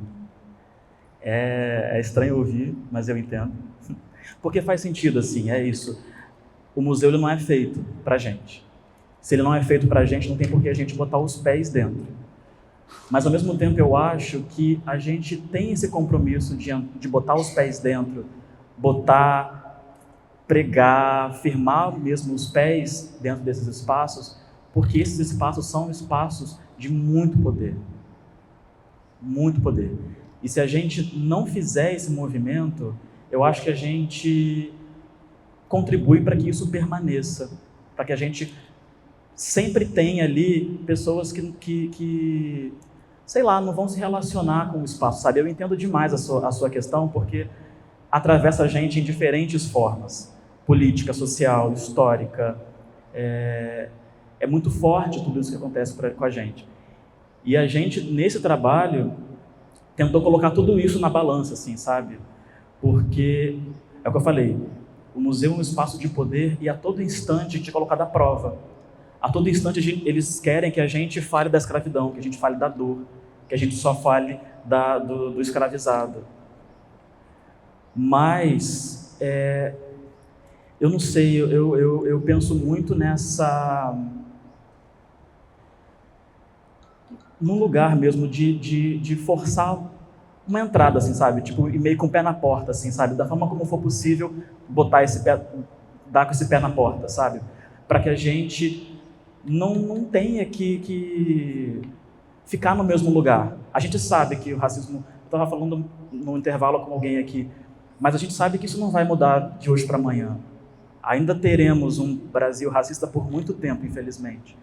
É estranho ouvir, mas eu entendo. Porque faz sentido, assim, é isso. O museu ele não é feito pra gente. Se ele não é feito pra gente, não tem por que a gente botar os pés dentro. Mas, ao mesmo tempo, eu acho que a gente tem esse compromisso de botar os pés dentro, pregar, firmar mesmo os pés dentro desses espaços, porque esses espaços são espaços de muito poder. Muito poder. E se a gente não fizer esse movimento, eu acho que a gente contribui para que isso permaneça, para que a gente sempre tenha ali pessoas que, sei lá, não vão se relacionar com o espaço, sabe? Eu entendo demais a sua questão, porque atravessa a gente em diferentes formas, política, social, histórica. É muito forte tudo isso que acontece com a gente. E a gente, nesse trabalho, tentou colocar tudo isso na balança, assim, sabe? Porque, é o que eu falei, o museu é um espaço de poder e a todo instante a gente é colocado à prova. A todo instante eles querem que a gente fale da escravidão, que a gente fale da dor, que a gente só fale do escravizado. Mas, eu não sei, eu penso muito num lugar mesmo de forçar uma entrada, assim, sabe? Tipo, e meio com o pé na porta, assim, sabe? Da forma como for possível, dar com esse pé na porta, sabe? Para que a gente não tenha que ficar no mesmo lugar. A gente sabe que o racismo... Eu estava falando no intervalo com alguém aqui, mas a gente sabe que isso não vai mudar de hoje para amanhã. Ainda teremos um Brasil racista por muito tempo, infelizmente.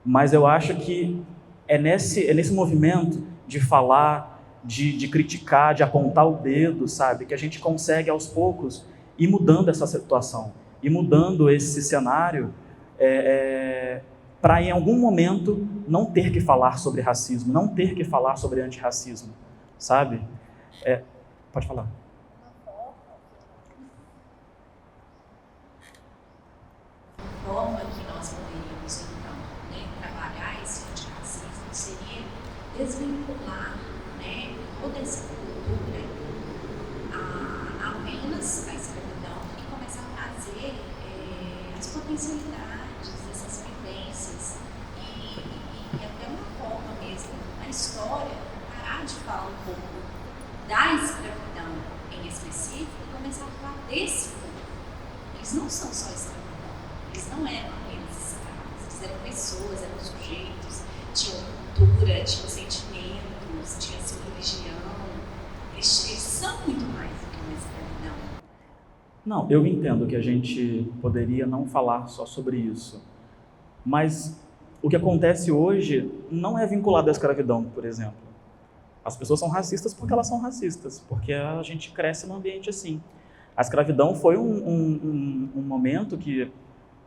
Mas eu acho que é nesse movimento de falar, de criticar, de apontar o dedo, sabe, que a gente consegue aos poucos ir mudando essa situação, ir mudando esse cenário, para em algum momento não ter que falar sobre racismo, não ter que falar sobre antirracismo, sabe? Pode falar. Forma que nós poderíamos, então, trabalhar esse antirracismo seria desvincular, toda essa cultura apenas a escravidão e começar a trazer as potencialidades dessas vivências e até uma forma mesmo, na história, parar de falar um pouco da escravidão em específico e começar a falar desse povo. Eles não são só escravidão. Eles não eram apenas escravos, eles eram pessoas, eram sujeitos, tinham cultura, tinham sentimentos, tinham sua religião. Eles são muito mais do que uma escravidão. Não, eu entendo que a gente poderia não falar só sobre isso, mas o que acontece hoje não é vinculado à escravidão, por exemplo. As pessoas são racistas porque elas são racistas, porque a gente cresce num ambiente assim. A escravidão foi um momento que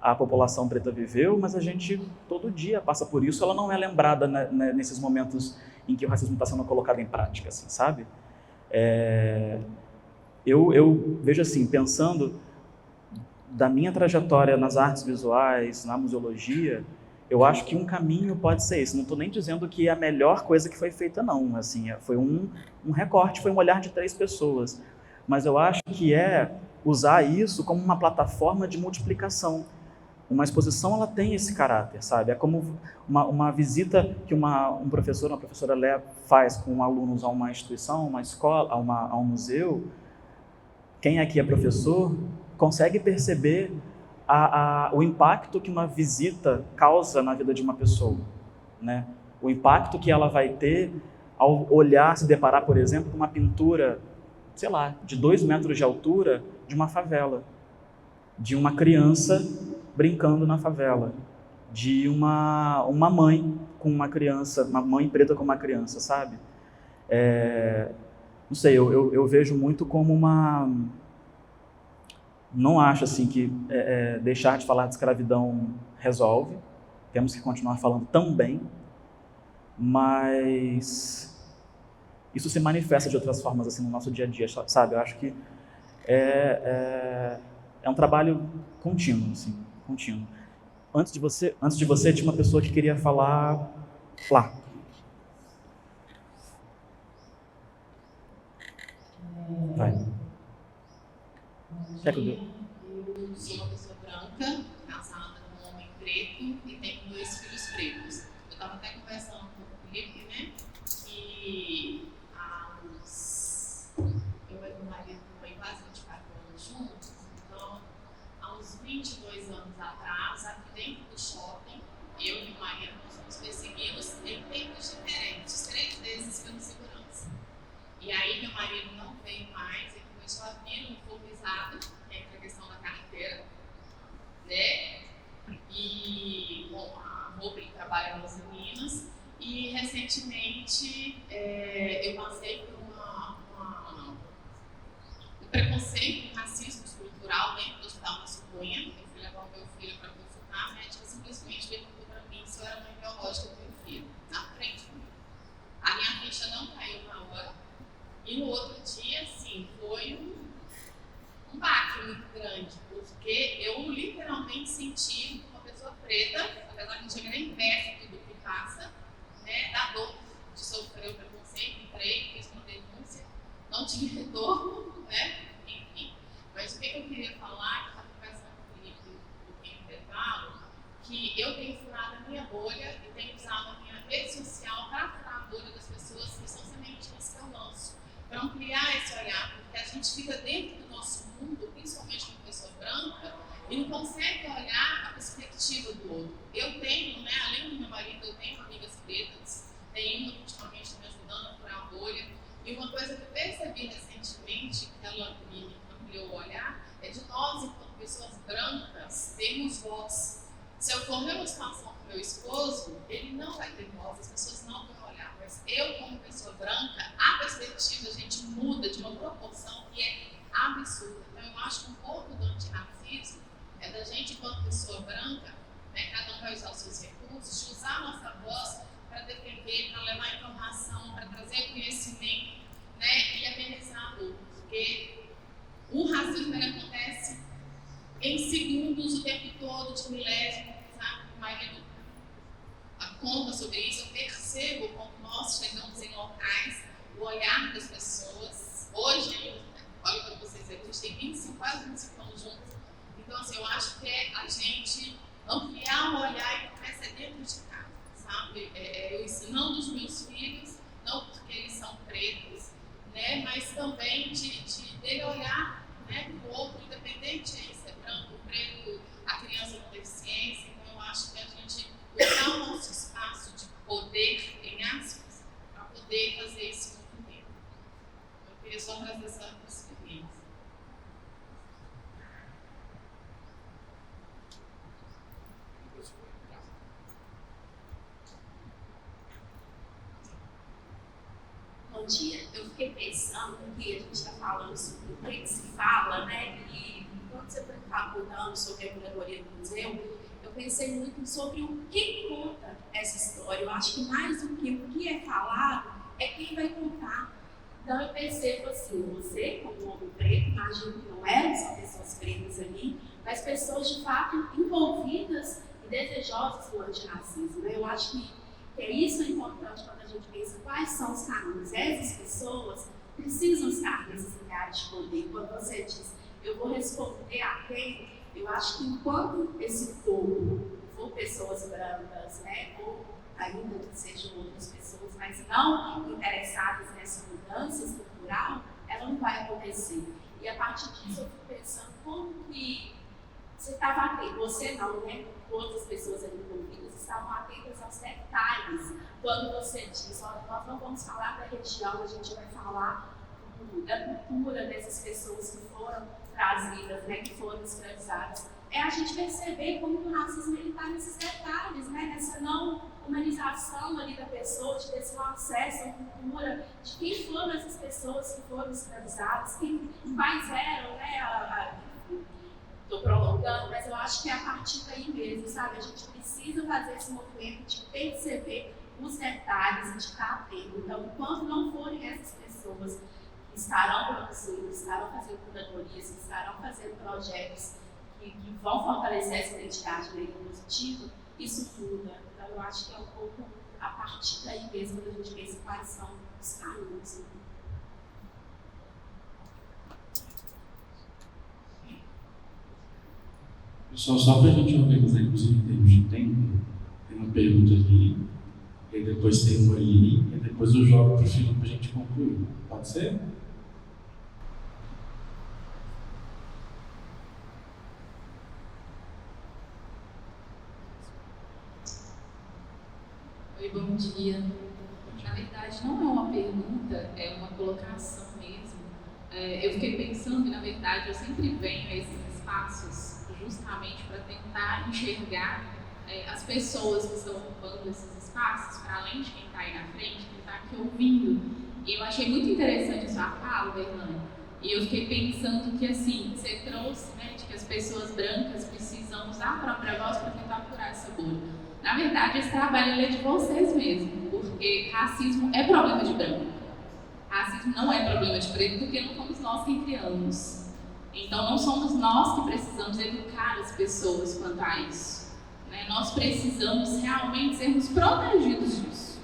a população preta viveu, mas a gente todo dia passa por isso, ela não é lembrada nesses momentos em que o racismo está sendo colocado em prática, assim, sabe? Eu vejo assim, pensando da minha trajetória nas artes visuais, na museologia, eu acho que um caminho pode ser esse. Não estou nem dizendo que é a melhor coisa que foi feita, não. Assim, foi um recorte, foi um olhar de 3 pessoas. Mas eu acho que usar isso como uma plataforma de multiplicação. Uma exposição, ela tem esse caráter, sabe? É como uma visita que um professor, uma professora faz com alunos a uma instituição, uma escola, a um museu. Quem aqui é professor consegue perceber o impacto que uma visita causa na vida de uma pessoa, né? O impacto que ela vai ter ao olhar, se deparar, por exemplo, com uma pintura, sei lá, de 2 metros de altura de uma favela, de uma criança brincando na favela, de uma mãe com uma criança, uma mãe preta com uma criança, sabe? Não sei, eu vejo muito como uma... Não acho assim que deixar de falar de escravidão resolve, temos que continuar falando também, mas isso se manifesta de outras formas assim no nosso dia a dia, sabe? Eu acho que é um trabalho contínuo, assim, contínuo. Antes de você tinha uma pessoa que queria falar lá. Vai. Eu sou uma pessoa branca, casada com um homem preto e tenho 2 filhos pretos. Eu estava até conversando com o Felipe, né? Que eu e meu marido foi quase 24 anos juntos, então há uns 22 anos atrás, aqui dentro do shopping, eu e meu marido nós fomos perseguidos em tempos diferentes, 3 vezes pelo segurança. E aí meu marido não veio mais, ele começou a vir uniformizado, entre a questão realmente eu passei por um preconceito, um racismo estrutural dentro do Hospital Moço Cunha. Eu fui levar o meu filho para consultar, a médica simplesmente perguntou para mim se eu era mãe biológica do meu filho, na frente comigo. A minha ficha não caiu na hora, e no outro dia, assim, foi um baque muito grande, porque eu literalmente senti uma pessoa preta, apesar que não chega nem perto do que passa, né, da dor de sofrer o preconceito. Entrei, fiz uma denúncia, não tive retorno, né, enfim. Mas o que eu queria falar, que estava conversando com o Felipe no intervalo, que eu tenho furado a minha bolha e tenho usado a minha rede social para furar a bolha das pessoas que são sementinhas que eu lanço, para ampliar esse olhar, porque a gente fica dentro do nosso mundo, principalmente como pessoa branca, e não consegue olhar a perspectiva do outro. Eu tenho, né, além do meu marido, eu tenho amigas pretas, tem uma que ultimamente me ajudando a furar a bolha, e uma coisa que eu percebi recentemente, que ela me ampliou o olhar, é de nós, enquanto pessoas brancas, termos voz. Se eu for ver uma situação com meu esposo, ele não vai ter voz, as pessoas não vão olhar, mas eu, como pessoa branca, a perspectiva, a gente muda de uma proporção que é absurda. Então, eu acho que um pouco do antirracismo é da gente, enquanto pessoa branca, né, cada um vai usar os seus recursos, de usar a nossa voz para defender, para levar informação, para trazer conhecimento, né, e amenizar a dor. Porque o racismo ele acontece em segundos, o tempo todo, de milésimo, sabe? O marido conta sobre isso, eu percebo como nós chegamos em locais, o olhar das pessoas. Hoje, olha para vocês aqui, a gente tem 25, quase 25 anos juntos. Então, assim, eu acho que é a gente ampliar o olhar e começa dentro de casa, sabe? Eu ensinando os meus filhos, não porque eles são pretos, né? Mas também dele olhar, né, para o outro, independente de ser branco, preto, a criança com deficiência. Então, eu acho que a gente usar o nosso espaço de poder, em aspas, para poder fazer esse movimento. Eu queria só trazer essa experiência. Bom dia. Eu fiquei pensando que a gente está falando sobre o que se fala, né? E quando você está contando sobre a curadoria do museu, eu pensei muito sobre o que conta essa história. Eu acho que mais do que o que é falado é quem vai contar. Então eu percebo assim, você como homem preto, imagino que não eram só pessoas pretas ali, mas pessoas de fato envolvidas e desejosas do antirracismo, né? Eu acho que é isso importante quando a gente pensa quais são os caminhos. Essas pessoas precisam estar nesses lugares de poder. Quando você diz, eu vou responder a quem, eu acho que enquanto esse povo for pessoas brancas, né, ou ainda que sejam outras pessoas, mas não interessadas nessa mudança estrutural, ela não vai acontecer. E a partir disso eu fico pensando como que você estava atento, você não, né? Outras pessoas ali envolvidas estavam atentas aos detalhes. Quando você diz, olha, nós não vamos falar da região, a gente vai falar da cultura dessas pessoas que foram trazidas, né, que foram escravizadas. É a gente perceber como o racismo está nesses detalhes, né, nessa não humanização ali da pessoa, de ter esse acesso à cultura, de quem foram essas pessoas que foram escravizadas, quais eram, né, estou prolongando, mas eu acho que é a partir daí mesmo, sabe? A gente precisa fazer esse movimento de perceber os detalhes e de estar atento. Então, enquanto não forem essas pessoas que estarão produzindo, que estarão fazendo curadorias, que estarão fazendo projetos que vão fortalecer essa identidade negra positiva, isso muda. Então, eu acho que é um pouco a partir daí mesmo que a gente pensa quais são os caminhos. Pessoal, só para a gente organizar, inclusive, em termos de tempo, tem uma pergunta ali, e aí depois tem uma ali, e depois eu jogo para o Filipe para a gente concluir. Pode ser? Oi, bom dia. Na verdade, não é uma pergunta, é uma colocação mesmo. Eu fiquei pensando, e na verdade eu sempre venho a esses espaços justamente para tentar enxergar as pessoas que estão ocupando esses espaços, para além de quem está aí na frente, quem está aqui ouvindo. E eu achei muito interessante a sua fala, Bernani. E eu fiquei pensando que, assim, você trouxe, né, de que as pessoas brancas precisam usar a própria voz para tentar curar essa bolha. Na verdade, esse trabalho é de vocês mesmos, porque racismo é problema de branco. Racismo não é problema de preto, porque não fomos nós quem criamos. Então, não somos nós que precisamos educar as pessoas quanto a isso. Né? Nós precisamos realmente sermos protegidos disso.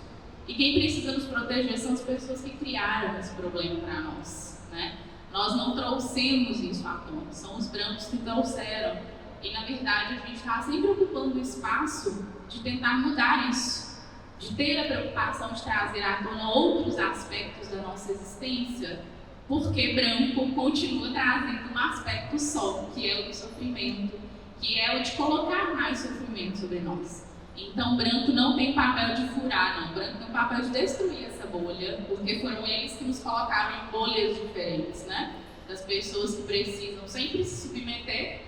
E quem precisa nos proteger são as pessoas que criaram esse problema para nós. Né? Nós não trouxemos isso à tona, são os brancos que trouxeram. E, na verdade, a gente está sempre ocupando o espaço de tentar mudar isso, de ter a preocupação de trazer à tona outros aspectos da nossa existência, porque branco continua trazendo um aspecto só, que é o do sofrimento, que é o de colocar mais sofrimento sobre nós. Então, branco não tem papel de furar, não. Branco tem o papel de destruir essa bolha, porque foram eles que nos colocaram em bolhas diferentes, né? Das pessoas que precisam sempre se submeter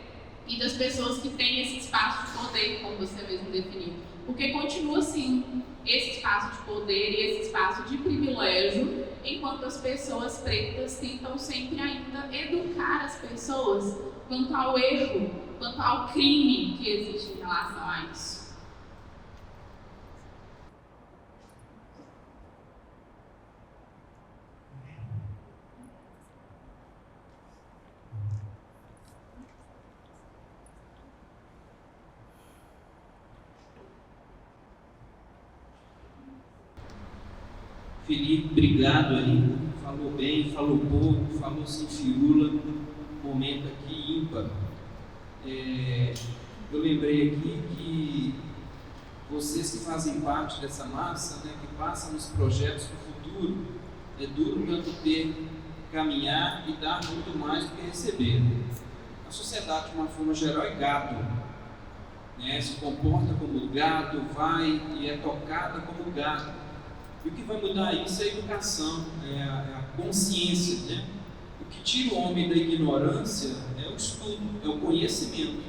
e das pessoas que têm esse espaço de poder, como você mesmo definiu. Porque continua assim, esse espaço de poder e esse espaço de privilégio, enquanto as pessoas pretas tentam sempre ainda educar as pessoas quanto ao erro, quanto ao crime que existe em relação a isso. Felipe, obrigado aí, falou bem, falou pouco, falou sem firula, momento aqui ímpar. Eu lembrei aqui que vocês que fazem parte dessa massa, né, que passam nos projetos do futuro, é duro tanto ter, caminhar e dar muito mais do que receber. A sociedade, de uma forma geral, é gado, né, se comporta como gado, vai e é tocada como gado. E o que vai mudar isso é a educação, é a consciência, né? O que tira o homem da ignorância é o estudo, é o conhecimento.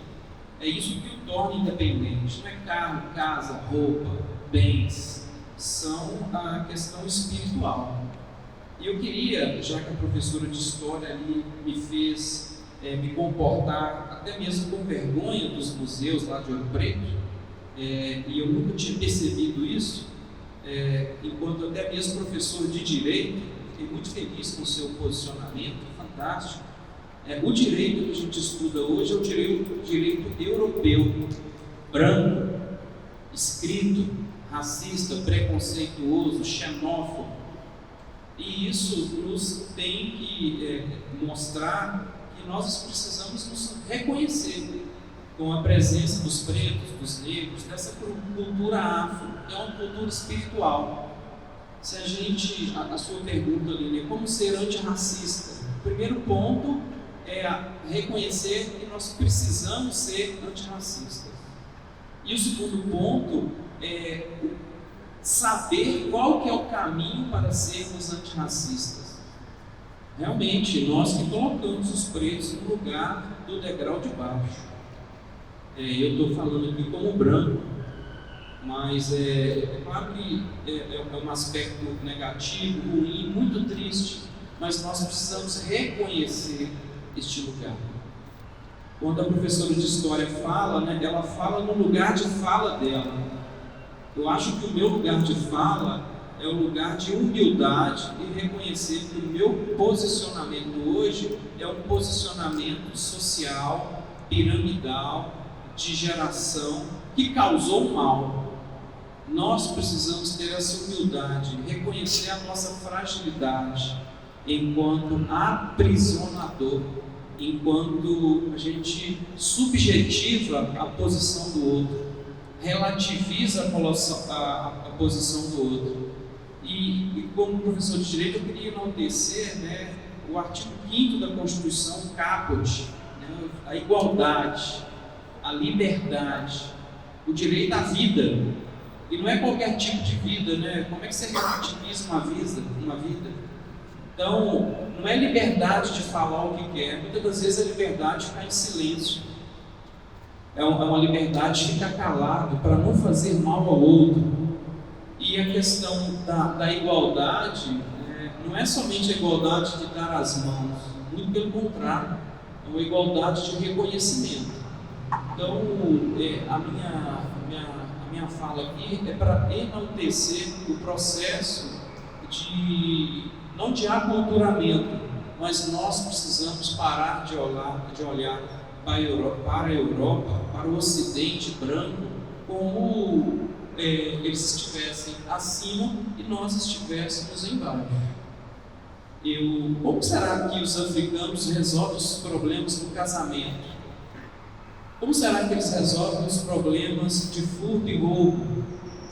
É isso que o torna independente. Não é carro, casa, roupa, bens. São a questão espiritual. E eu queria, já que a professora de História ali me fez me comportar até mesmo com vergonha dos museus lá de Ouro Preto, e eu nunca tinha percebido isso, enquanto até mesmo professor de Direito, fiquei muito feliz com o seu posicionamento, fantástico. O direito que a gente estuda hoje é o direito europeu, branco, escrito, racista, preconceituoso, xenófobo. E isso nos tem que mostrar que nós precisamos nos reconhecer com a presença dos pretos, dos negros, dessa cultura afro, que é uma cultura espiritual. Se a sua pergunta, Lili, como ser antirracista? O primeiro ponto é reconhecer que nós precisamos ser antirracistas. E o segundo ponto é saber qual que é o caminho para sermos antirracistas. Realmente, nós que colocamos os pretos no lugar do degrau de baixo. Eu estou falando aqui como branco, mas é claro que é um aspecto negativo, ruim, muito triste, mas nós precisamos reconhecer este lugar. Quando a professora de História fala, né, ela fala no lugar de fala dela. Eu acho que o meu lugar de fala é o lugar de humildade e reconhecer que o meu posicionamento hoje é um posicionamento social, piramidal, de geração, que causou mal. Nós precisamos ter essa humildade, reconhecer a nossa fragilidade enquanto aprisionador, enquanto a gente subjetiva a posição do outro, relativiza a posição do outro. E como professor de Direito, eu queria enaltecer, né, o artigo 5º da Constituição, caput, né, a igualdade, a liberdade, o direito à vida. E não é qualquer tipo de vida, né? Como é que você relativiza uma vida? Então, não é liberdade de falar o que quer, muitas das vezes é liberdade de ficar em silêncio. é uma liberdade de ficar calado para não fazer mal ao outro. E a questão da igualdade não é somente a igualdade de dar as mãos, muito pelo contrário, é uma igualdade de reconhecimento. Então, a minha fala aqui é para enaltecer o processo não de aculturamento, mas nós precisamos parar de olhar para a Europa, para o Ocidente branco, como eles estivessem acima e nós estivéssemos embaixo. Como será que os africanos resolvem os problemas do casamento? Como será que eles resolvem os problemas de furto e roubo?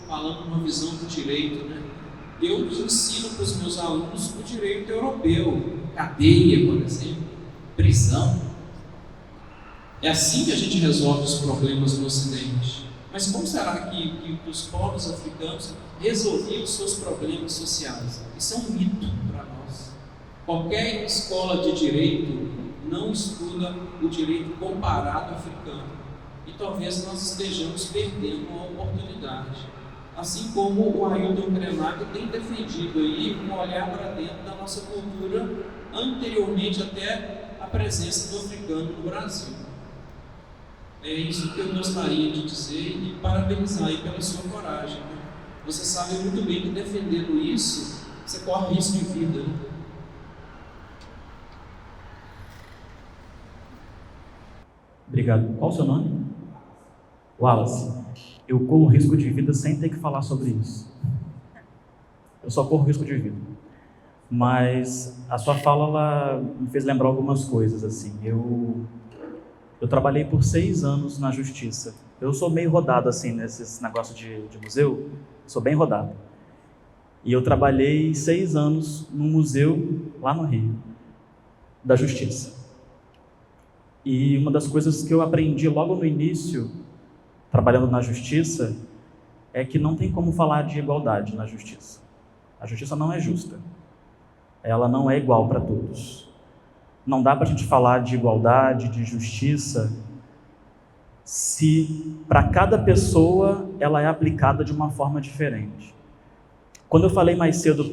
Falando numa visão do direito, né? Eu ensino para os meus alunos o direito europeu, cadeia, por exemplo, prisão. É assim que a gente resolve os problemas no Ocidente. Mas como será que os povos africanos resolviam os seus problemas sociais? Isso é um mito para nós. Qualquer escola de direito não estuda o direito comparado africano. E talvez nós estejamos perdendo uma oportunidade. Assim como o Ailton Krenak tem defendido aí um olhar para dentro da nossa cultura anteriormente até a presença do africano no Brasil. É isso que eu gostaria de dizer e parabenizar aí pela sua coragem. Né? Você sabe muito bem que defendendo isso, você corre risco de vida. Né? Obrigado. Qual o seu nome? Wallace. Eu corro risco de vida sem ter que falar sobre isso. Eu só corro risco de vida. Mas a sua fala ela me fez lembrar algumas coisas. Assim. Eu trabalhei por 6 anos na justiça. Eu sou meio rodado assim nesses negócios de museu. Sou bem rodado. E eu trabalhei 6 anos num museu lá no Rio, da justiça. E uma das coisas que eu aprendi logo no início, trabalhando na justiça, é que não tem como falar de igualdade na justiça. A justiça não é justa. Ela não é igual para todos. Não dá para a gente falar de igualdade, de justiça, se para cada pessoa ela é aplicada de uma forma diferente. Quando eu falei mais cedo,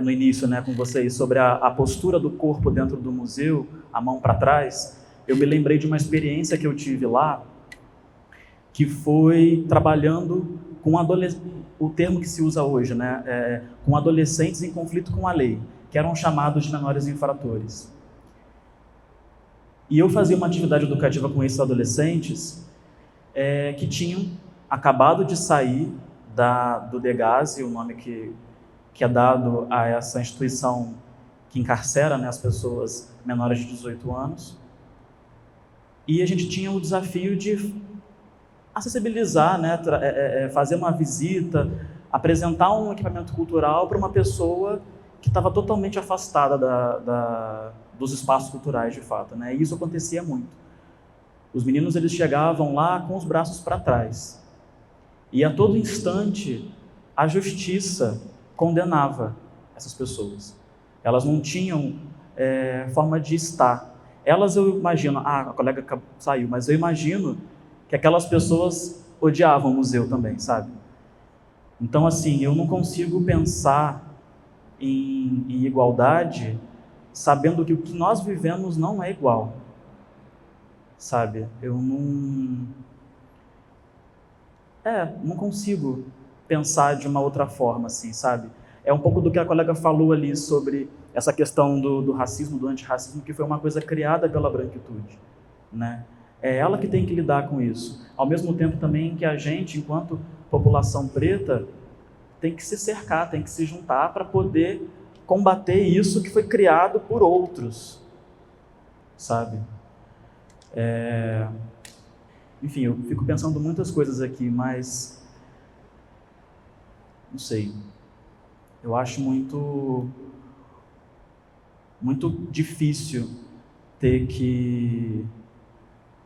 no início, com vocês, sobre a postura do corpo dentro do museu, a mão para trás, eu me lembrei de uma experiência que eu tive lá, que foi trabalhando com o termo que se usa hoje, com adolescentes em conflito com a lei, que eram chamados de menores infratores. E eu fazia uma atividade educativa com esses adolescentes que tinham acabado de sair do DEGASE, o nome que é dado a essa instituição que encarcera as pessoas menores de 18 anos. E a gente tinha o desafio de acessibilizar, fazer uma visita, apresentar um equipamento cultural para uma pessoa que estava totalmente afastada dos espaços culturais, de fato. E isso acontecia muito. Os meninos eles chegavam lá com os braços para trás. E a todo instante, a justiça condenava essas pessoas. Elas não tinham forma de estar. Elas, eu imagino, a colega saiu, mas eu imagino que aquelas pessoas odiavam o museu também, sabe? Então, assim, eu não consigo pensar em igualdade sabendo que o que nós vivemos não é igual, sabe? Eu não consigo pensar de uma outra forma, assim, sabe? É um pouco do que a colega falou ali sobre essa questão do racismo, do antirracismo, que foi uma coisa criada pela branquitude, É ela que tem que lidar com isso. Ao mesmo tempo também que a gente, enquanto população preta, tem que se cercar, tem que se juntar para poder combater isso que foi criado por outros, sabe? Enfim, eu fico pensando muitas coisas aqui, mas não sei. Eu acho muito difícil ter que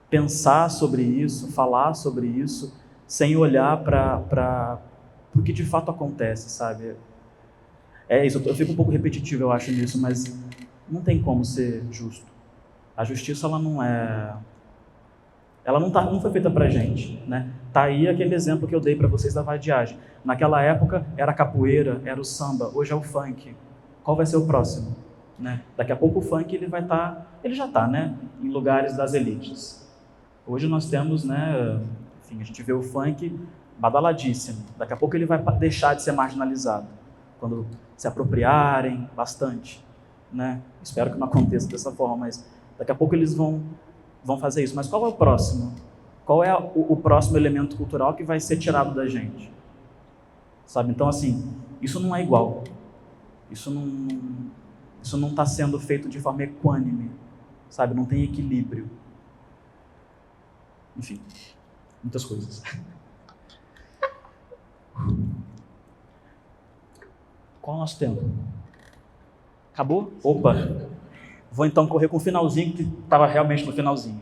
pensar sobre isso, falar sobre isso, sem olhar para o que de fato acontece, sabe? Isso, eu fico um pouco repetitivo, eu acho, nisso, mas não tem como ser justo. A justiça, ela Ela não foi feita pra gente, né? Tá aí aquele exemplo que eu dei para vocês da vadiagem. Naquela época era a capoeira, era o samba, hoje é o funk. Qual vai ser o próximo? Né? Daqui a pouco o funk ele já está, né? Em lugares das elites. Hoje nós temos, né? Enfim, a gente vê o funk badaladíssimo. Daqui a pouco ele vai deixar de ser marginalizado, quando se apropriarem bastante, né? Espero que não aconteça dessa forma, mas daqui a pouco eles vão fazer isso. Mas qual é o próximo? Qual é o próximo elemento cultural que vai ser tirado da gente? Sabe? Então, assim, isso não é igual. Isso não está sendo feito de forma equânime, sabe? Não tem equilíbrio. Enfim, muitas coisas. Qual é o nosso tempo? Acabou? Opa! Vou então correr com o finalzinho, que estava realmente no finalzinho.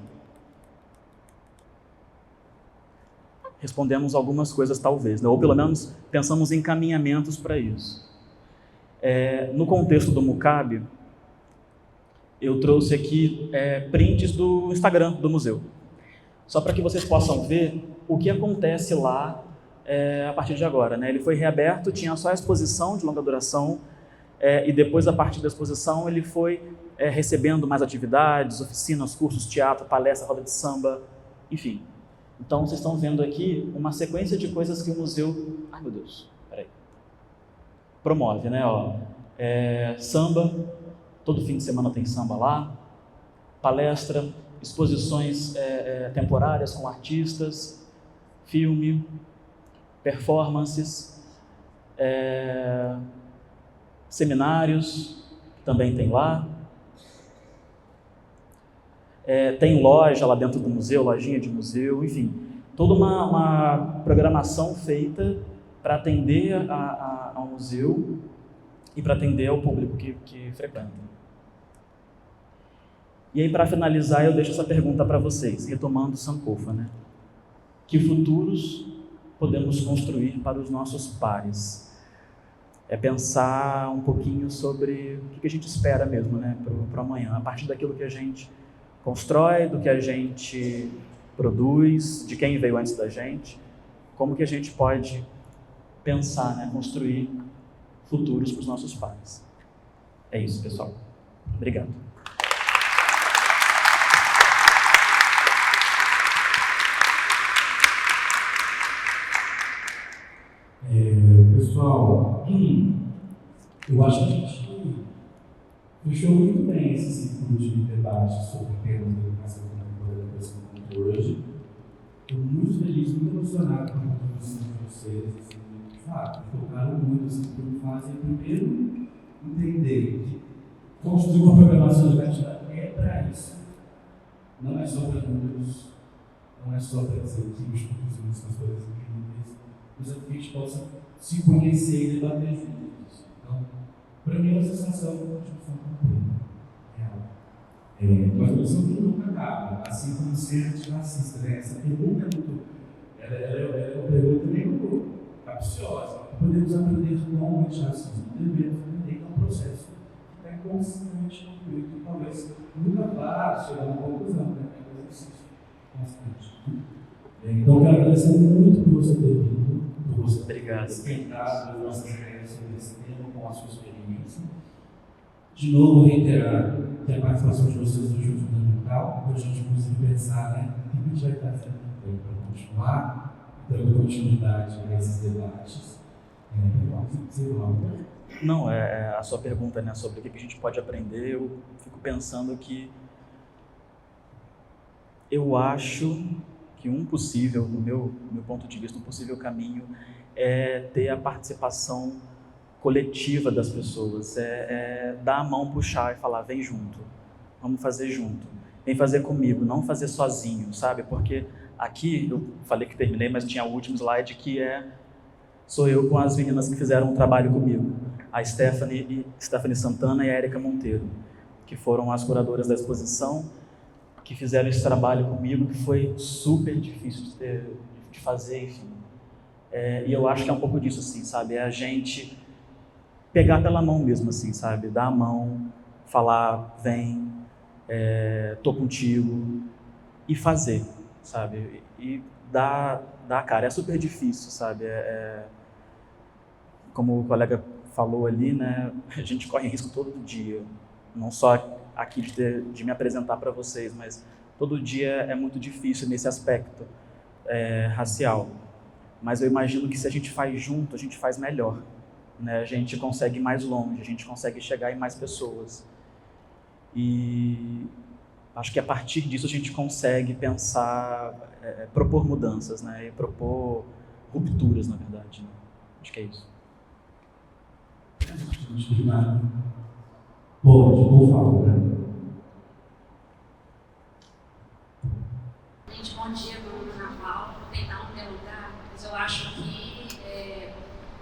Respondemos algumas coisas, talvez, né? Ou pelo menos pensamos em encaminhamentos para isso. No contexto do Mucab, eu trouxe aqui prints do Instagram do museu, só para que vocês possam ver o que acontece lá a partir de agora, né? Ele foi reaberto, tinha só a exposição de longa duração, e depois, a partir da exposição, ele foi recebendo mais atividades, oficinas, cursos, teatro, palestra, roda de samba, enfim. Então, vocês estão vendo aqui uma sequência de coisas que o museu... Ai, meu Deus, peraí. Promove, né? Samba, todo fim de semana tem samba lá, palestra, exposições temporárias com artistas, filme, performances, seminários, também tem lá. Tem loja lá dentro do museu, lojinha de museu, enfim, toda uma programação feita para atender ao museu e para atender ao público que frequenta. E aí, para finalizar, eu deixo essa pergunta para vocês, retomando Sankofa, né? Que futuros podemos construir para os nossos pares? Pensar um pouquinho sobre o que a gente espera mesmo, né, para amanhã, a partir daquilo que a gente constrói, do que a gente produz, de quem veio antes da gente, como que a gente pode pensar, né, construir futuros para os nossos pais. É isso, pessoal. Obrigado. Pessoal, eu acho que a gente fechou muito bem esse ciclo de debate sobre temas da educação da educação hoje. Estou muito feliz, muito emocionado com a contribuição de vocês. De fato, focaram muito assim, que me fazem primeiro entender que construir uma programação educativa é para isso. Não é só para números, não é só para dizer que os conclusões são as coisas incríveis, mas é que a gente possa se conhecer e debater juntos. Então, para mim é uma sensação de construção completa, real. Mas a construção que nunca acaba, assim como ser antirracista, né? Essa pergunta é muito. Ela é uma pergunta meio capciosa. Podemos aprender com o antirracismo, devemos aprender que é um processo que está constantemente no fluido, e talvez nunca vá chegar a uma conclusão, né? É um exercício constante. Então, quero agradecer muito por você ter vindo, por você ter esquentado as nossas ideias sobre esse tema com a sua experiência. De novo, reiterar que a participação de vocês hoje é fundamental, para a gente conseguir pensar, né, o que a gente vai estar fazendo para continuar, dando continuidade a esses debates. Não, a sua pergunta, né, sobre o que a gente pode aprender, eu fico pensando que eu acho que um possível, no meu ponto de vista, um possível caminho é ter a participação coletiva das pessoas, dar a mão, puxar e falar, vem junto, vamos fazer junto, vem fazer comigo, não fazer sozinho, sabe? Porque aqui, eu falei que terminei, mas tinha o último slide que sou eu com as meninas que fizeram um trabalho comigo, a Stephanie Santana e a Érica Monteiro, que foram as curadoras da exposição, que fizeram esse trabalho comigo, que foi super difícil de fazer, enfim. E eu acho que é um pouco disso, assim, sabe? É a gente pegar pela mão mesmo, assim, sabe? Dar a mão, falar, vem, tô contigo, e fazer, sabe? E dá cara, é super difícil, sabe? Como o colega falou ali, né? A gente corre risco todo dia, não só aqui de me apresentar para vocês, mas todo dia é muito difícil nesse aspecto racial. Mas eu imagino que se a gente faz junto, a gente faz melhor, né? A gente consegue ir mais longe, a gente consegue chegar em mais pessoas. E acho que a partir disso a gente consegue pensar, propor mudanças, né? E propor rupturas, na verdade, né? Acho que é isso. Pode, por favor. Gente, bom dia, meu nome é Ana Paula. Vou tentar não delongar, mas eu acho que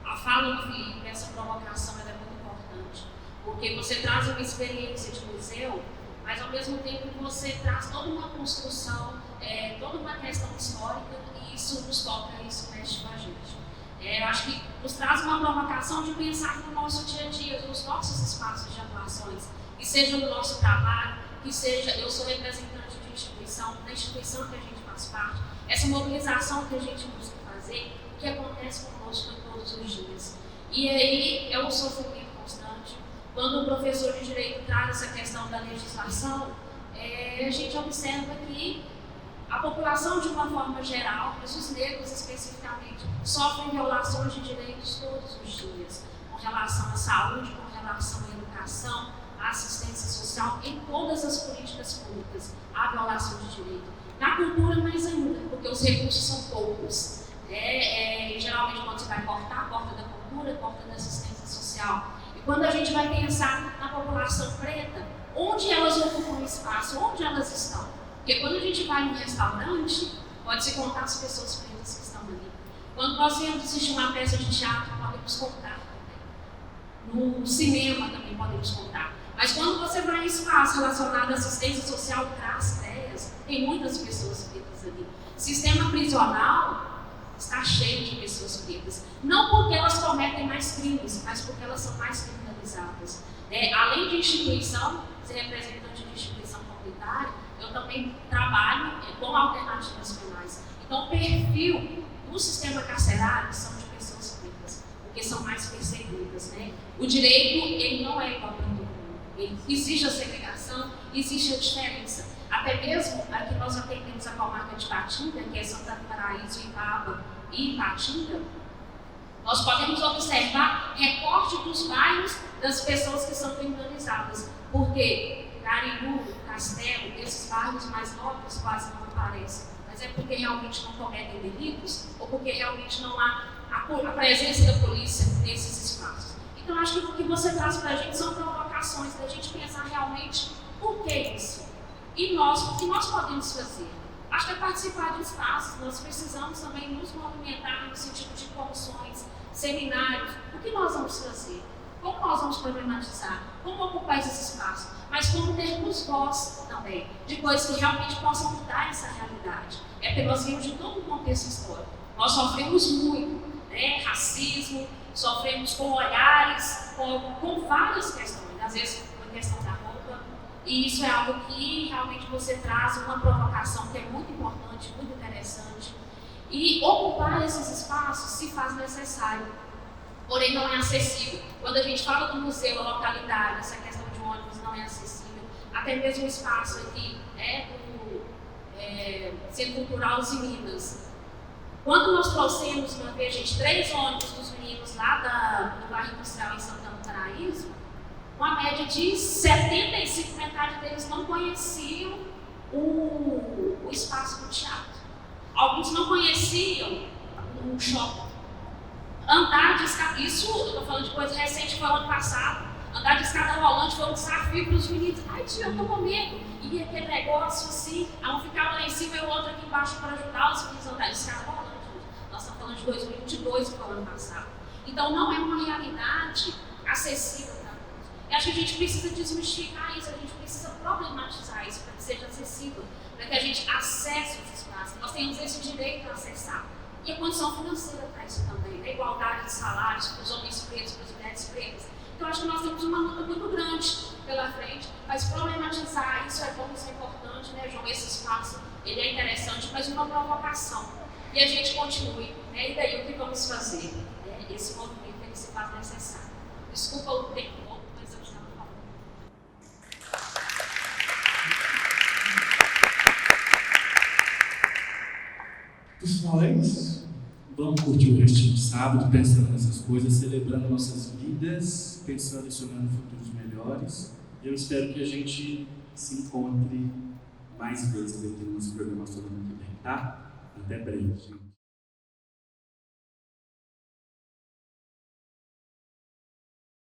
a fala do Felipe, essa provocação, ela é muito importante, porque você traz uma experiência de museu, mas ao mesmo tempo você traz toda uma construção, toda uma questão histórica, e isso nos toca, isso mexe com a gente. Eu acho que nos traz uma provocação de pensar no nosso dia a dia, nos nossos espaços de atuações, que seja no nosso trabalho, que seja, eu sou representante de instituição, da instituição que a gente faz parte, essa mobilização que a gente busca fazer, que acontece conosco todos os dias. E aí é um sofrimento constante. Quando o professor de Direito traz essa questão da legislação, a gente observa que a população, de uma forma geral, mas os negros especificamente, sofrem violações de direitos todos os dias, com relação à saúde, com relação à educação, à assistência social, em todas as políticas públicas, há violação de direito. Na cultura, mais ainda, porque os recursos são poucos. Geralmente, quando você vai cortar, corta da cultura, corta da assistência social. E quando a gente vai pensar na população preta, onde elas ocupam espaço, onde elas estão? Porque quando a gente vai num restaurante, pode-se contar as pessoas pretas que estão ali. Quando nós viemos assistir uma peça de teatro, podemos contar também. No cinema também podemos contar. Mas quando você vai em espaço relacionado à assistência social, traz ideias, tem muitas pessoas pretas ali. Sistema prisional está cheio de pessoas pretas. Não porque elas cometem mais crimes, mas porque elas são mais criminalizadas. Além de instituição, ser representante de instituição comunitária, eu também trabalho com alternativas penais. Então, o perfil do sistema carcerário são de pessoas pretas, porque são mais perseguidas, né? O direito, ele não é igual para todo mundo. Existe a segregação, existe a diferença. Até mesmo aqui nós atendemos a comarca de Ipatinga, que é Santa Paraíso, Ipaba e Ipatinga, nós podemos observar recorte dos bairros das pessoas que são criminalizadas. Por quê? Carinhu, Castelo, esses bairros mais nobres quase não aparecem. Mas é porque realmente não cometem delitos ou porque realmente não há a presença da polícia nesses espaços. Então, acho que o que você traz para a gente são provocações da gente pensar realmente por que isso? E nós, o que nós podemos fazer? Acho que é participar de espaços, nós precisamos também nos movimentar no sentido de comissões, seminários. O que nós vamos fazer? Como nós vamos problematizar? Como ocupar esses espaços? Mas como termos voz também, de coisas que realmente possam mudar essa realidade. Porque nós vimos de todo um contexto histórico. Nós sofremos muito, né? Racismo, sofremos com olhares, com várias questões, às vezes com a questão da roupa. E isso é algo que realmente você traz uma provocação que é muito importante, muito interessante. E ocupar esses espaços se faz necessário, porém não é acessível. Quando a gente fala do museu, a localidade, essa questão de ônibus não é acessível. Até mesmo o espaço aqui, do Centro Cultural Os Minas. Quando nós trouxemos uma vez, gente, 3 ônibus dos meninos lá do bairro industrial em Santana do Paraíso, uma média de 75, metade deles não conheciam o espaço do teatro. Alguns não conheciam o shopping. Andar de escada, isso eu estou falando de coisa recente, foi ano passado. Andar de escada rolante foi um desafio para os meninos. Ai, tia, eu estou com medo. E aquele negócio assim, um ficava lá em cima e o outro aqui embaixo para ajudar os meninos a andar de escada rolante. Nós estamos falando de 2022, que foi o ano passado. Então não é uma realidade acessível para todos. E acho que a gente precisa desmistificar isso, a gente precisa problematizar isso para que seja acessível, para que a gente acesse os espaços, nós tenhamos esse direito a acessar. E a condição financeira para isso também, a igualdade de salários para os homens pretos, para as mulheres pretas. Então, acho que nós temos uma luta muito grande pela frente, mas problematizar isso é bom, isso é importante, né, João? Esse espaço, ele é interessante, mas uma provocação. E a gente continue, né? E daí o que vamos fazer? Esse movimento, ele se faz necessário. Desculpa o tempo, mas eu estava falando. Pessoal, é isso. Vamos curtir o restinho de sábado, pensando nessas coisas, celebrando nossas vidas, pensando e sonhando futuros melhores. Eu espero que a gente se encontre mais vezes aqui no nosso programa sobre o que vem, tá? Até breve, gente.